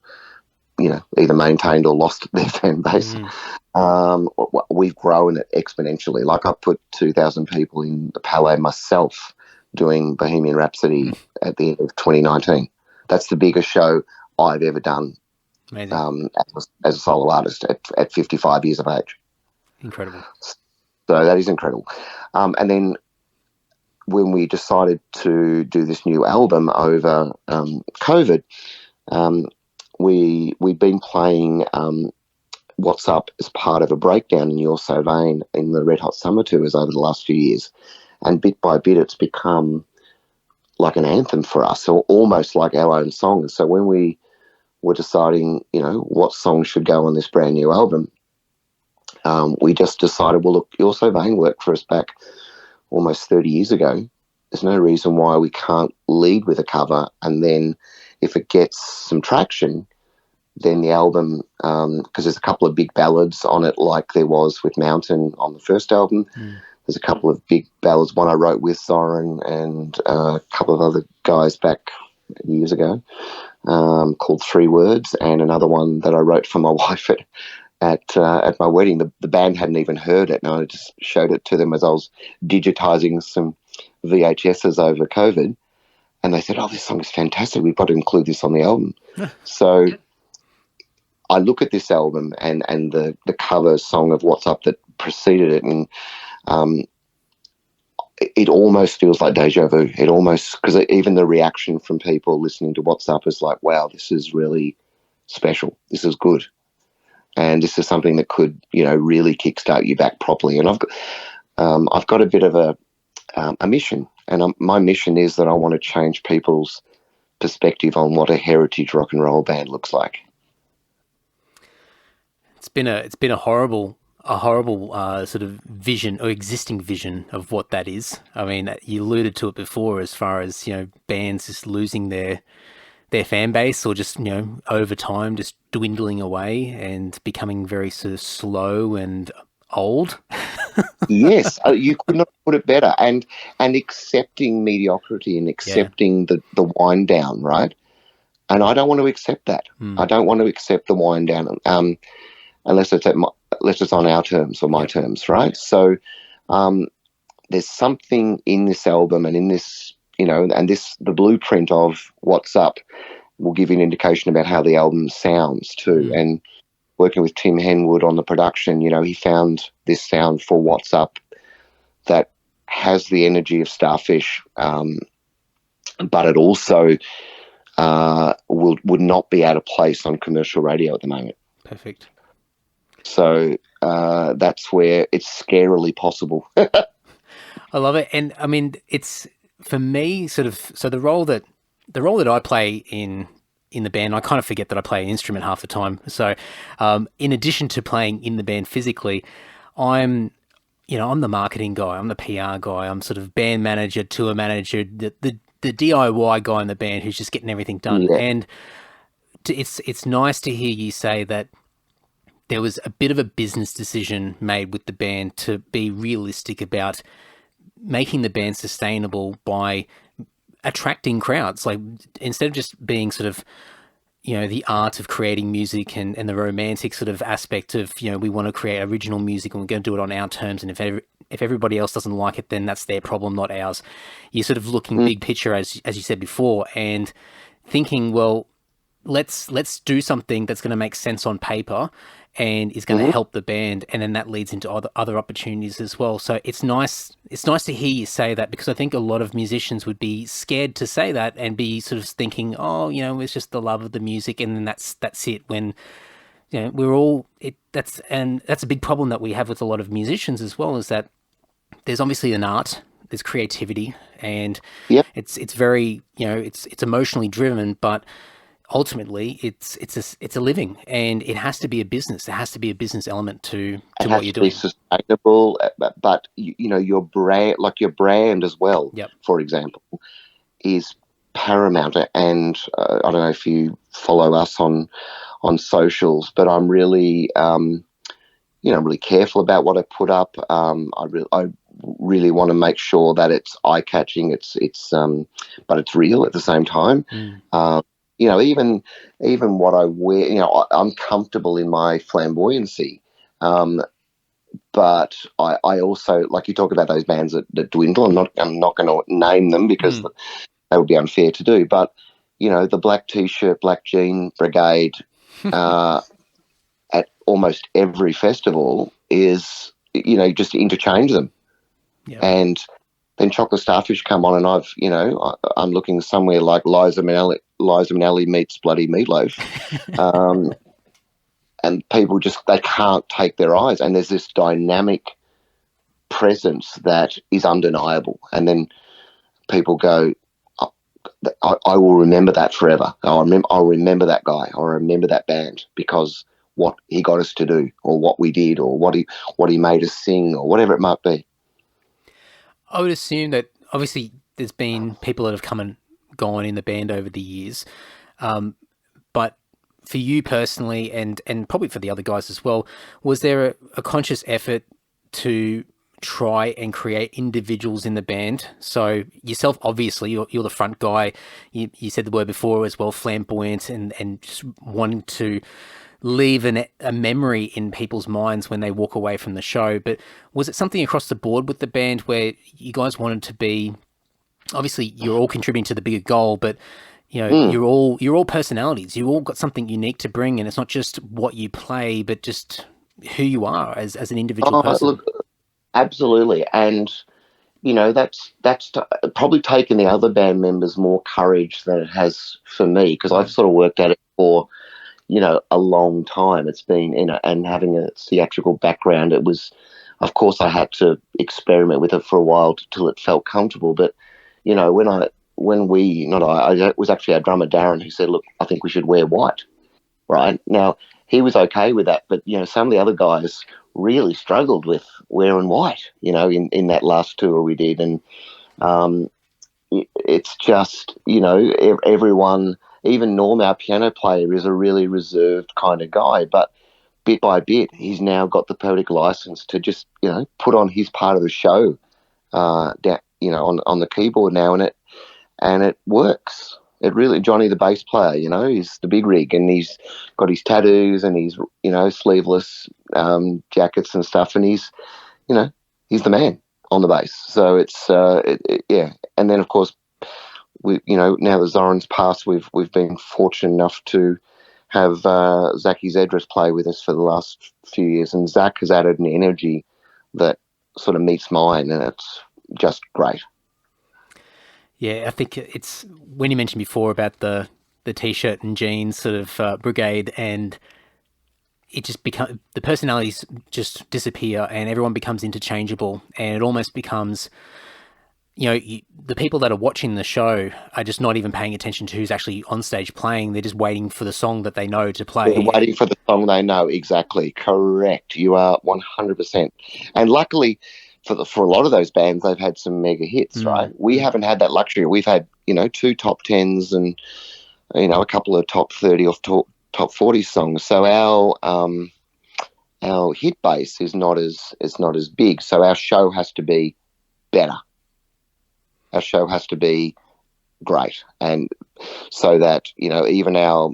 either maintained or lost their fan base. We've grown it exponentially. Like I put 2,000 people in the Palais myself doing Bohemian Rhapsody at the end of 2019. That's the biggest show I've ever done as a solo artist at 55 years of age. Incredible. So that is incredible. And then when we decided to do this new album over COVID, we'd been playing What's Up as part of a breakdown in You're So Vain in the Red Hot Summer Tours over the last few years. And bit by bit, it's become like an anthem for us, or almost like our own song. And so when we were deciding, what songs should go on this brand new album, we just decided, well, look, You're So Vain worked for us back almost 30 years ago. There's no reason why we can't lead with a cover, and then if it gets some traction, then the album, because there's a couple of big ballads on it like there was with Mountain on the first album. There's a couple of big ballads, one I wrote with Soren and a couple of other guys back years ago, called 3 Words, and another one that I wrote for my wife at my wedding. The band hadn't even heard it, and I just showed it to them as I was digitizing some VHSs over COVID, and they said, "Oh, this song is fantastic. We've got to include this on the album." So I look at this album and the cover song of What's Up that preceded it, and it almost feels like deja vu. It almost, because even the reaction from people listening to What's Up is like, wow, this is really special. This is good. And this is something that could, really kickstart you back properly. And I've got a bit of a mission, and my mission is that I want to change people's perspective on what a heritage rock and roll band looks like. It's been a horrible sort of vision or existing vision of what that is. I mean, you alluded to it before, as far as bands just losing their fan base, or just over time just dwindling away and becoming very sort of slow and old. Yes, you could not put it better. And accepting mediocrity and accepting the wind down, right? And I don't want to accept that. I don't want to accept the wind down unless it's on our terms or my terms, right? So there's something in this album and in this, and the blueprint of What's Up will give you an indication about how the album sounds too. And working with Tim Henwood on the production, he found this sound for What's Up that has the energy of Starfish, but it also would not be out of place on commercial radio at the moment. Perfect. So that's where it's scarily possible. I love it. And I mean, it's, for me, sort of, so the role that I play in the band, I kind of forget that I play an instrument half the time. So in addition to playing in the band physically, I'm the marketing guy, I'm the PR guy, I'm sort of band manager, tour manager, the DIY guy in the band who's just getting everything done. Yeah. And it's nice to hear you say that there was a bit of a business decision made with the band to be realistic about making the band sustainable by attracting crowds. Like, instead of just being sort of you know, the art of creating music and the romantic sort of aspect of, you know, we want to create original music and we're going to do it on our terms. And if everybody else doesn't like it, then that's their problem, not ours. You're sort of looking big picture, as you said before, and thinking, well, let's do something that's going to make sense on paper and is going to help the band, and then that leads into other opportunities as well. So it's nice to hear you say that, because I think a lot of musicians would be scared to say that and be sort of thinking, oh, you know, it's just the love of the music, and then that's it. When, you know, we're all that's a big problem that we have with a lot of musicians as well, is that there's obviously an art, there's creativity, and it's very, you know, it's emotionally driven, but ultimately it's a living, and it has to be a business. There has to be a business element to what you're doing. It has to be sustainable, but you know, your brand as well, for example, is paramount. And I don't know if you follow us on socials, but I'm really really careful about what I put up. I really want to make sure that it's eye-catching, but it's real at the same time. You know, even what I wear, you know, I'm comfortable in my flamboyancy, but I also, like you talk about those bands that dwindle. I'm not going to name them because that would be unfair to do. But you know, the black T-shirt, black jean brigade at almost every festival is, you know, just interchange them, and then Chocolate Starfish come on, and I'm looking somewhere like Liza Minnelli meets bloody Meatloaf, and people they can't take their eyes, and there's this dynamic presence that is undeniable, and then people go, I will remember that forever. I'll remember that guy. I'll remember that band because what he got us to do, or what we did, or what he made us sing, or whatever it might be. I would assume that obviously there's been people that have come and gone in the band over the years, but for you personally, and probably for the other guys as well, was there a conscious effort to try and create individuals in the band? So yourself, obviously, you're the front guy. You said the word before as well, flamboyant, and just wanting to leave a memory in people's minds when they walk away from the show. But was it something across the board with the band where you guys wanted to be, obviously you're all contributing to the bigger goal, but you know, you're all personalities. You all got something unique to bring, and it's not just what you play, but just who you are as an individual person. Look, absolutely. And you know, that's probably taken the other band members more courage than it has for me, because I've sort of worked at it for, you know, a long time. It's been, you know, and having a theatrical background, it was, of course, I had to experiment with it for a while till it felt comfortable. But, you know, it was actually our drummer, Darren, who said, look, I think we should wear white, right? Now, he was okay with that, but, you know, some of the other guys really struggled with wearing white, you know, in that last tour we did. And it's just, you know, everyone, even Norm, our piano player, is a really reserved kind of guy, but bit by bit, he's now got the poetic license to just, you know, put on his part of the show, you know, on the keyboard now, and it works. It really, Johnny, the bass player, you know, he's the big rig, and he's got his tattoos and he's, you know, sleeveless jackets and stuff, and he's, you know, he's the man on the bass. So it's, yeah. And then, of course, we, you know, now that Zoran's passed, we've been fortunate enough to have Zachy Zedras play with us for the last few years, and Zach has added an energy that sort of meets mine, and it's just great. Yeah, I think it's when you mentioned before about the T-shirt and jeans sort of brigade, and it just becomes, the personalities just disappear and everyone becomes interchangeable, and it almost becomes, you know, the people that are watching the show are just not even paying attention to who's actually on stage playing. They're just waiting for the song that they know to play. They're waiting for the song they know. Exactly. Correct. You are 100%. And luckily for a lot of those bands, they've had some mega hits, right? We haven't had that luxury. We've had, you know, 2 top 10s and, you know, a couple of top 30 or top 40 songs. So our hit base is not as big. So our show has to be better. Our show has to be great, and so that, you know, even our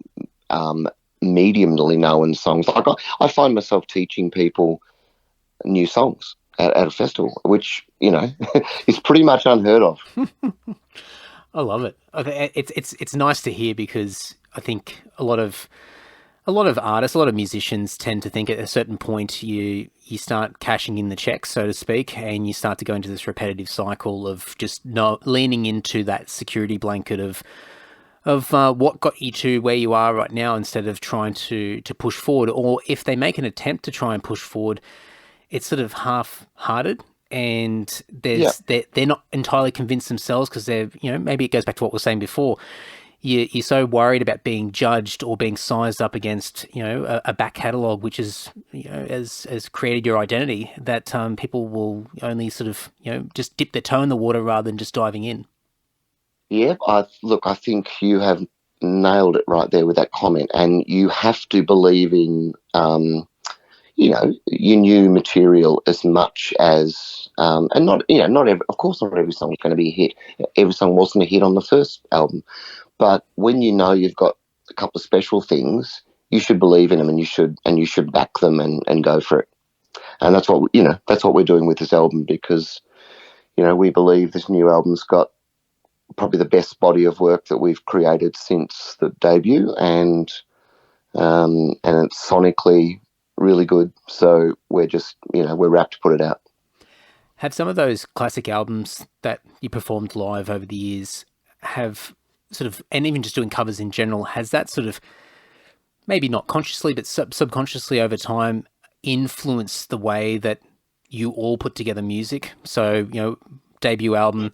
mediumly known songs. Like I find myself teaching people new songs at a festival, which, you know, is pretty much unheard of. I love it. It's nice to hear, because I think a lot of artists, a lot of musicians tend to think at a certain point you start cashing in the checks, so to speak, and you start to go into this repetitive cycle of just not leaning into that security blanket of what got you to where you are right now, instead of trying to push forward. Or if they make an attempt to try and push forward, it's sort of half-hearted, and they're not entirely convinced themselves, because they're, you know, maybe it goes back to what we were saying before. You're so worried about being judged or being sized up against, you know, a back catalogue, which is, you know, has created your identity, that people will only sort of, you know, just dip their toe in the water rather than just diving in. Yeah, I think you have nailed it right there with that comment, and you have to believe in, you know, your new material as much as, and not, you know, of course not every song is going to be a hit. Every song wasn't a hit on the first album. But when you know you've got a couple of special things, you should believe in them, and you should back them and go for it. And that's what we're doing with this album, because, you know, we believe this new album's got probably the best body of work that we've created since the debut, and it's sonically really good. So we're just, you know, we're rapt to put it out. Have some of those classic albums that you performed live over the years have sort of, and even just doing covers in general, has that sort of, maybe not consciously but subconsciously over time, influenced the way that you all put together music? So, you know, debut album,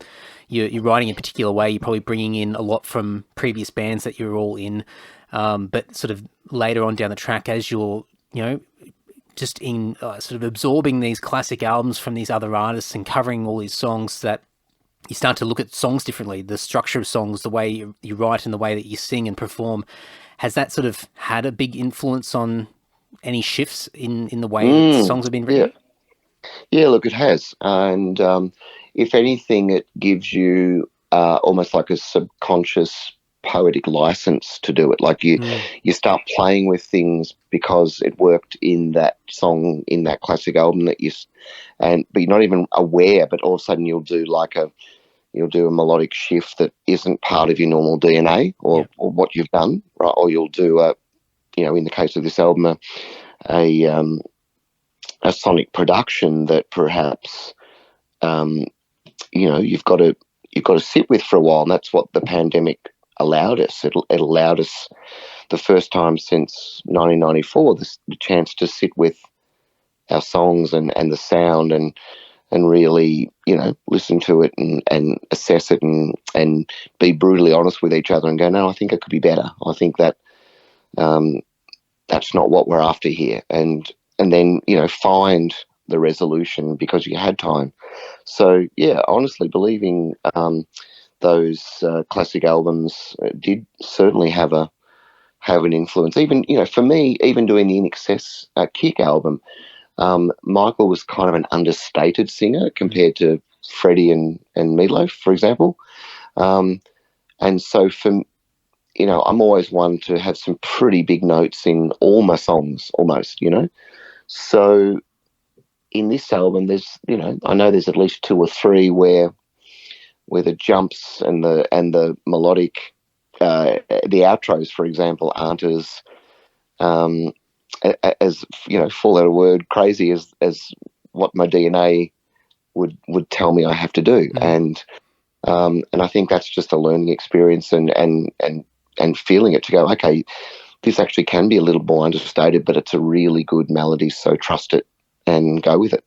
you're writing in a particular way, you're probably bringing in a lot from previous bands that you're all in, but sort of later on down the track, as you're, you know, just in sort of absorbing these classic albums from these other artists and covering all these songs, that you start to look at songs differently, the structure of songs, the way you write and the way that you sing and perform. Has that sort of had a big influence on any shifts in the way that songs have been written? Yeah, look, it has. And if anything, it gives you almost like a subconscious poetic license to do it. Like you start playing with things because it worked in that song, in that classic album but you're not even aware, but all of a sudden you'll do a melodic shift that isn't part of your normal DNA or what you've done, right? Or you'll do in the case of this album, a sonic production that perhaps you've got to sit with for a while, and that's what the pandemic allowed us. It allowed us, the first time since 1994, the chance to sit with our songs and the sound and really, listen to it and assess it and be brutally honest with each other and go, no, I think it could be better. I think that that's not what we're after here. And then, find the resolution because you had time. So, yeah, honestly, believing those classic albums did certainly have an influence. Even, for me, even doing the In Excess Kick album, Michael was kind of an understated singer compared to Freddie and Meatloaf, for example. And so I'm always one to have some pretty big notes in all my songs, almost, So in this album, there's, I know there's at least two or three where the jumps and the melodic, the outros, for example, aren't as full out of word crazy as what my DNA would tell me I have to do. And I think that's just a learning experience and feeling it to go, okay, this actually can be a little more understated, but it's a really good melody, so trust it and go with it.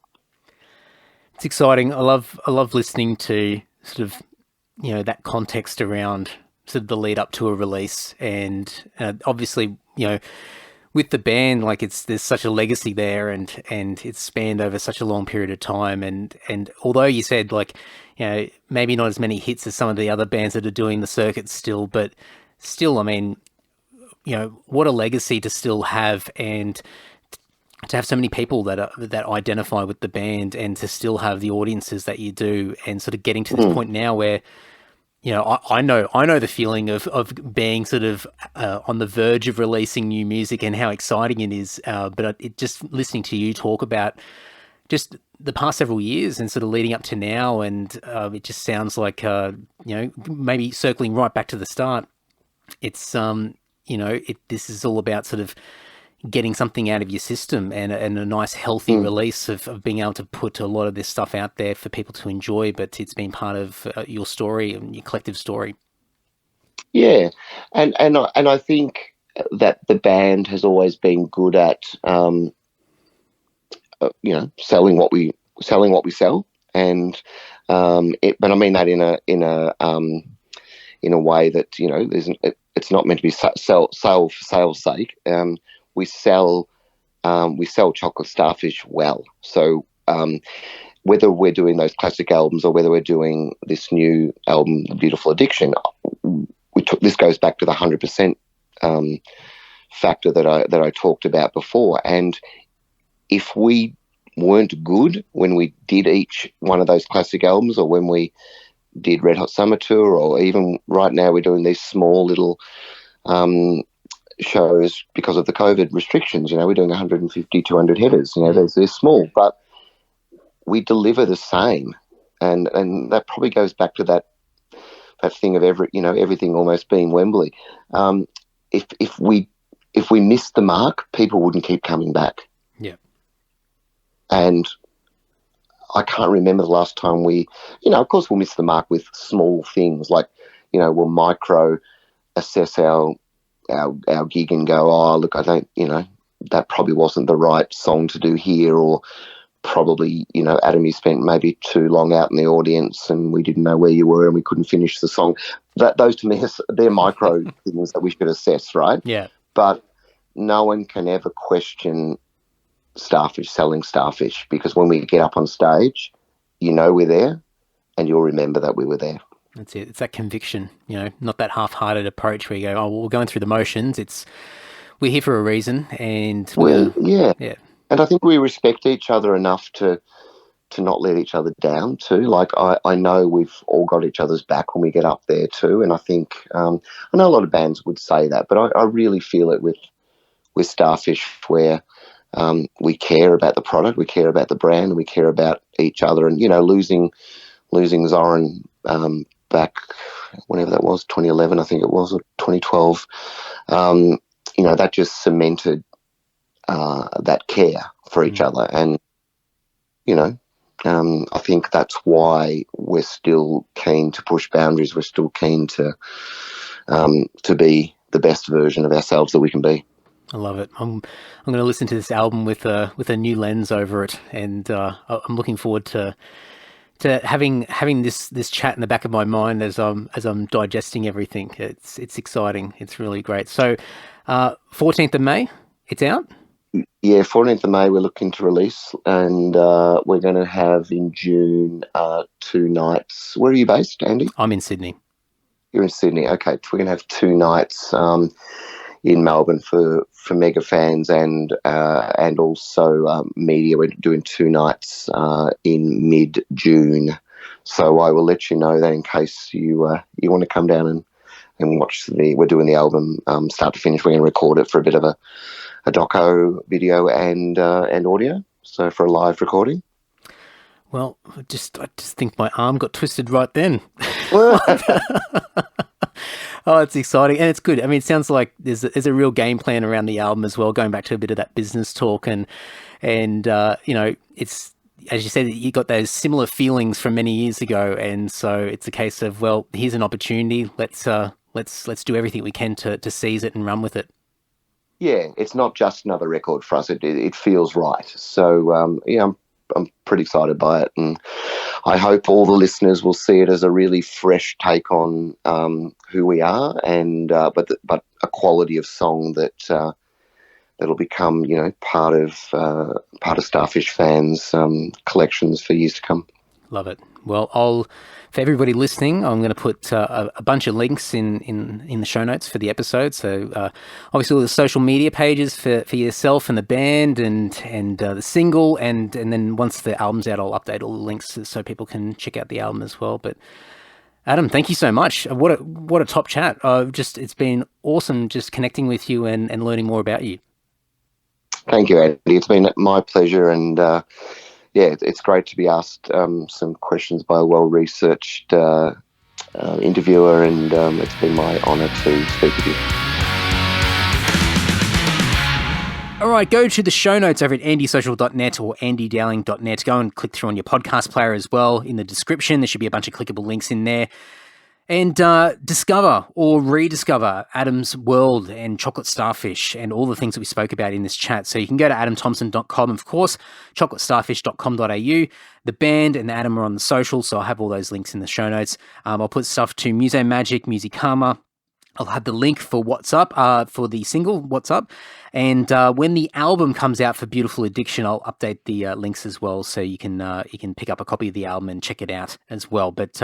It's exciting. I love listening to sort of, that context around sort of the lead up to a release. And obviously, with the band, like there's such a legacy there and it's spanned over such a long period of time. And although you said maybe not as many hits as some of the other bands that are doing the circuit still, but still, I mean, what a legacy to still have, and to have so many people that identify with the band, and to still have the audiences that you do, and sort of getting to this point now where, I know the feeling of being sort of on the verge of releasing new music and how exciting it is. But it just listening to you talk about just the past several years and sort of leading up to now, and it just sounds like maybe circling right back to the start. It's this is all about sort of getting something out of your system and a nice healthy release of being able to put a lot of this stuff out there for people to enjoy, but it's been part of your story and your collective story. Yeah, and I think that the band has always been good at selling what we sell, and but I mean that in a way that it's not meant to be sale for sale's sake. We sell chocolate Starfish well. So whether we're doing those classic albums or whether we're doing this new album, Beautiful Addiction, this goes back to the 100% factor that I talked about before. And if we weren't good when we did each one of those classic albums, or when we did Red Hot Summer Tour, or even right now we're doing these small little shows because of the COVID restrictions, we're doing 150, 200 headers, they're small, but we deliver the same. And that probably goes back to that thing of everything almost being Wembley. If we missed the mark, people wouldn't keep coming back. Yeah. And I can't remember the last time of course we'll miss the mark with small things like, we'll micro assess our gig and go, oh, look, I don't, that probably wasn't the right song to do here, or probably, Adam, you spent maybe too long out in the audience and we didn't know where you were and we couldn't finish the song. Those to me, they're micro things that we should assess, right? Yeah. But no one can ever question Starfish selling Starfish, because when we get up on stage, we're there and you'll remember that we were there. That's it. It's that conviction, not that half-hearted approach where you go, oh, well, we're going through the motions. We're here for a reason, and yeah. And I think we respect each other enough to not let each other down too. Like I know we've all got each other's back when we get up there too, and I think I know a lot of bands would say that, but I really feel it with Starfish, where we care about the product, we care about the brand, and we care about each other. And losing Zoran back whenever that was, 2011 I think it was, or 2012, that just cemented that care for each other. And I think that's why we're still keen to push boundaries. We're still keen to be the best version of ourselves that we can be. I love it. I'm going to listen to this album with a new lens over it, and I'm looking forward to having this chat in the back of my mind as I'm digesting everything. It's exciting. It's really great. So 14th of May, it's out? Yeah, 14th of May we're looking to release, and we're going to have in June 2 nights. Where are you based, Andy? I'm in Sydney. You're in Sydney. Okay, so we're going to have 2 nights in Melbourne for mega fans and also media. We're doing 2 nights in mid-June. So I will let you know that in case you want to come down and watch we're doing the album start to finish. We're going to record it for a bit of a doco video and audio, so for a live recording. Well, I just think my arm got twisted right then. Oh, it's exciting and it's good. I mean, it sounds like there's a real game plan around the album as well, going back to a bit of that business talk and it's, as you said, you got those similar feelings from many years ago, and so it's a case of, well, here's an opportunity. Let's do everything we can to seize it and run with it. Yeah, it's not just another record for us. It feels right. So I'm pretty excited by it, and I hope all the listeners will see it as a really fresh take on who we are, and but a quality of song that'll become part of Starfish fans' collections for years to come. Love it. Well, for everybody listening, I'm going to put a bunch of links in the show notes for the episode. So obviously all the social media pages for yourself and the band and the single, and then once the album's out, I'll update all the links so people can check out the album as well. But Adam, thank you so much. What a top chat. It's been awesome just connecting with you and learning more about you. Thank you, Andy. It's been my pleasure, and it's great to be asked some questions by a well-researched interviewer, and it's been my honour to speak with you. All right, go to the show notes over at andysocial.net or andydowling.net. Go and click through on your podcast player as well. In the description, there should be a bunch of clickable links in there. And discover or rediscover Adam's world and Chocolate Starfish and all the things that we spoke about in this chat. So you can go to adamthompson.com, of course, chocolatestarfish.com.au. The band and Adam are on the social, so I'll have all those links in the show notes. I'll put stuff to MUSOMAGIC, MUSIKARMA. I'll have the link for What's Up, for the single What's Up. And when the album comes out for Beautiful Addiction, I'll update the links as well, so you can pick up a copy of the album and check it out as well. But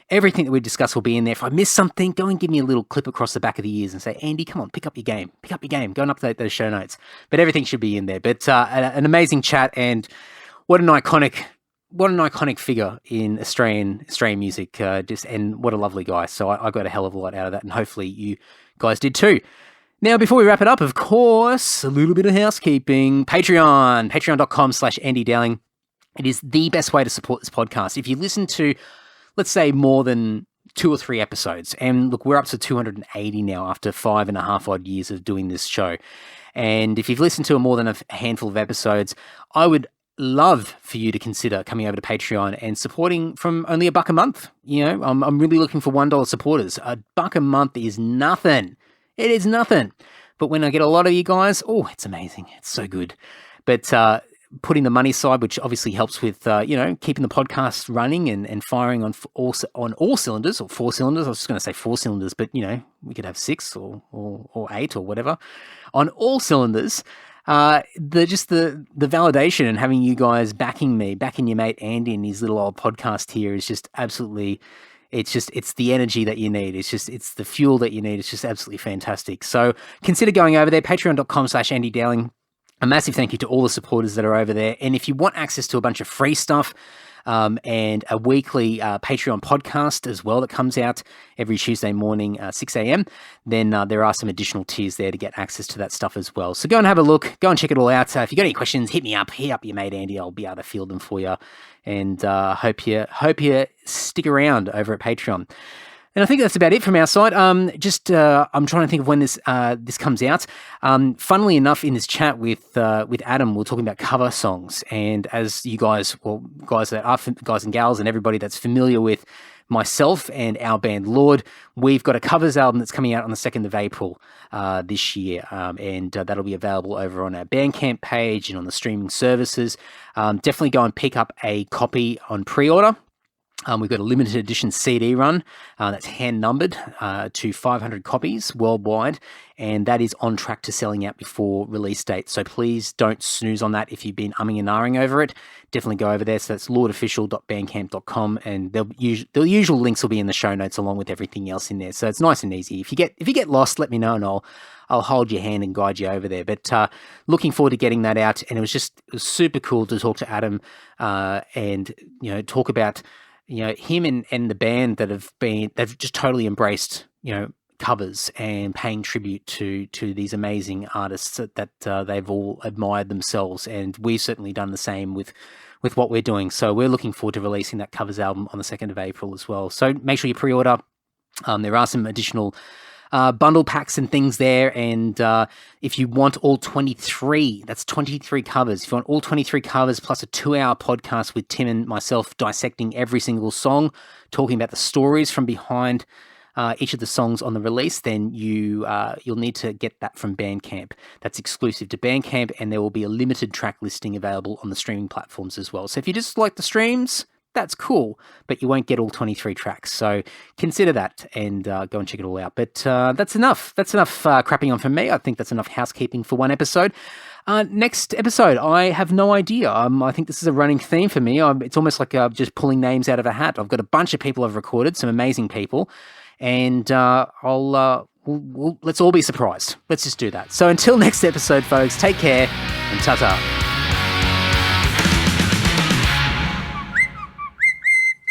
everything that we discussed will be in there. If I miss something, go and give me a little clip across the back of the ears and say, Andy, come on, pick up your game. Go and update those show notes. But everything should be in there. But an amazing chat, and what an iconic figure in Australian music, and what a lovely guy. So I got a hell of a lot out of that, and hopefully you guys did too. Now, before we wrap it up, of course, a little bit of housekeeping. patreon.com/Andy Dowling. It is the best way to support this podcast. If you listen to, let's say, more than 2 or 3 episodes, and look, we're up to 280 now after 5.5 odd years of doing this show. And if you've listened to more than a handful of episodes, I would love for you to consider coming over to Patreon and supporting from only $1 a month. You know, I'm really looking for $1 supporters. $1 a month is nothing. It is nothing. But when I get a lot of you guys, it's amazing. It's so good. But putting the money side, which obviously helps with keeping the podcast running and firing on all cylinders, or 4 cylinders. I was just going to say 4 cylinders, but we could have 6 or 8 or whatever on all cylinders. The validation and having you guys backing me, backing your mate Andy and his little old podcast here is just absolutely, it's the energy that you need. It's the fuel that you need. It's just absolutely fantastic. So consider going over there, patreon.com/Andy Dowling. A massive thank you to all the supporters that are over there. And if you want access to a bunch of free stuff, and a weekly Patreon podcast as well that comes out every Tuesday morning, 6 a.m., then there are some additional tiers there to get access to that stuff as well. So go and have a look. Go and check it all out. If you've got any questions, hit me up. Hit up your mate Andy. I'll be able to field them for you. And hope you stick around over at Patreon. And I think that's about it from our side. I'm trying to think of when this comes out. Funnily enough, in this chat with Adam, we're talking about cover songs. And as you guys and gals and everybody that's familiar with myself and our band Lord, we've got a covers album that's coming out on the 2nd of April this year. And that'll be available over on our Bandcamp page and on the streaming services. Definitely go and pick up a copy on pre-order. We've got a limited edition CD run that's hand-numbered to 500 copies worldwide, and that is on track to selling out before release date. So please don't snooze on that if you've been umming and ahhing over it. Definitely go over there. So that's lordofficial.bandcamp.com, and the usual links will be in the show notes along with everything else in there. So it's nice and easy. If you get lost, let me know, and I'll hold your hand and guide you over there. But looking forward to getting that out, and it was super cool to talk to Adam and talk about him and the band they've just totally embraced, covers and paying tribute to these amazing artists that they've all admired themselves. And we've certainly done the same with what we're doing. So we're looking forward to releasing that covers album on the 2nd of April as well. So make sure you pre-order. There are some additional bundle packs and things there, and if you want all 23, that's 23 covers. If you want all 23 covers plus a 2-hour podcast with Tim and myself dissecting every single song, talking about the stories from behind each of the songs on the release, then you'll need to get that from Bandcamp. That's exclusive to Bandcamp, and there will be a limited track listing available on the streaming platforms as well. So if you just like the streams, that's cool, but you won't get all 23 tracks. So consider that and go and check it all out. But that's enough. That's enough crapping on from me. I think that's enough housekeeping for one episode. Next episode, I have no idea. I think this is a running theme for me. It's almost like just pulling names out of a hat. I've got a bunch of people I've recorded, some amazing people, and let's all be surprised. Let's just do that. So until next episode, folks, take care and ta-ta.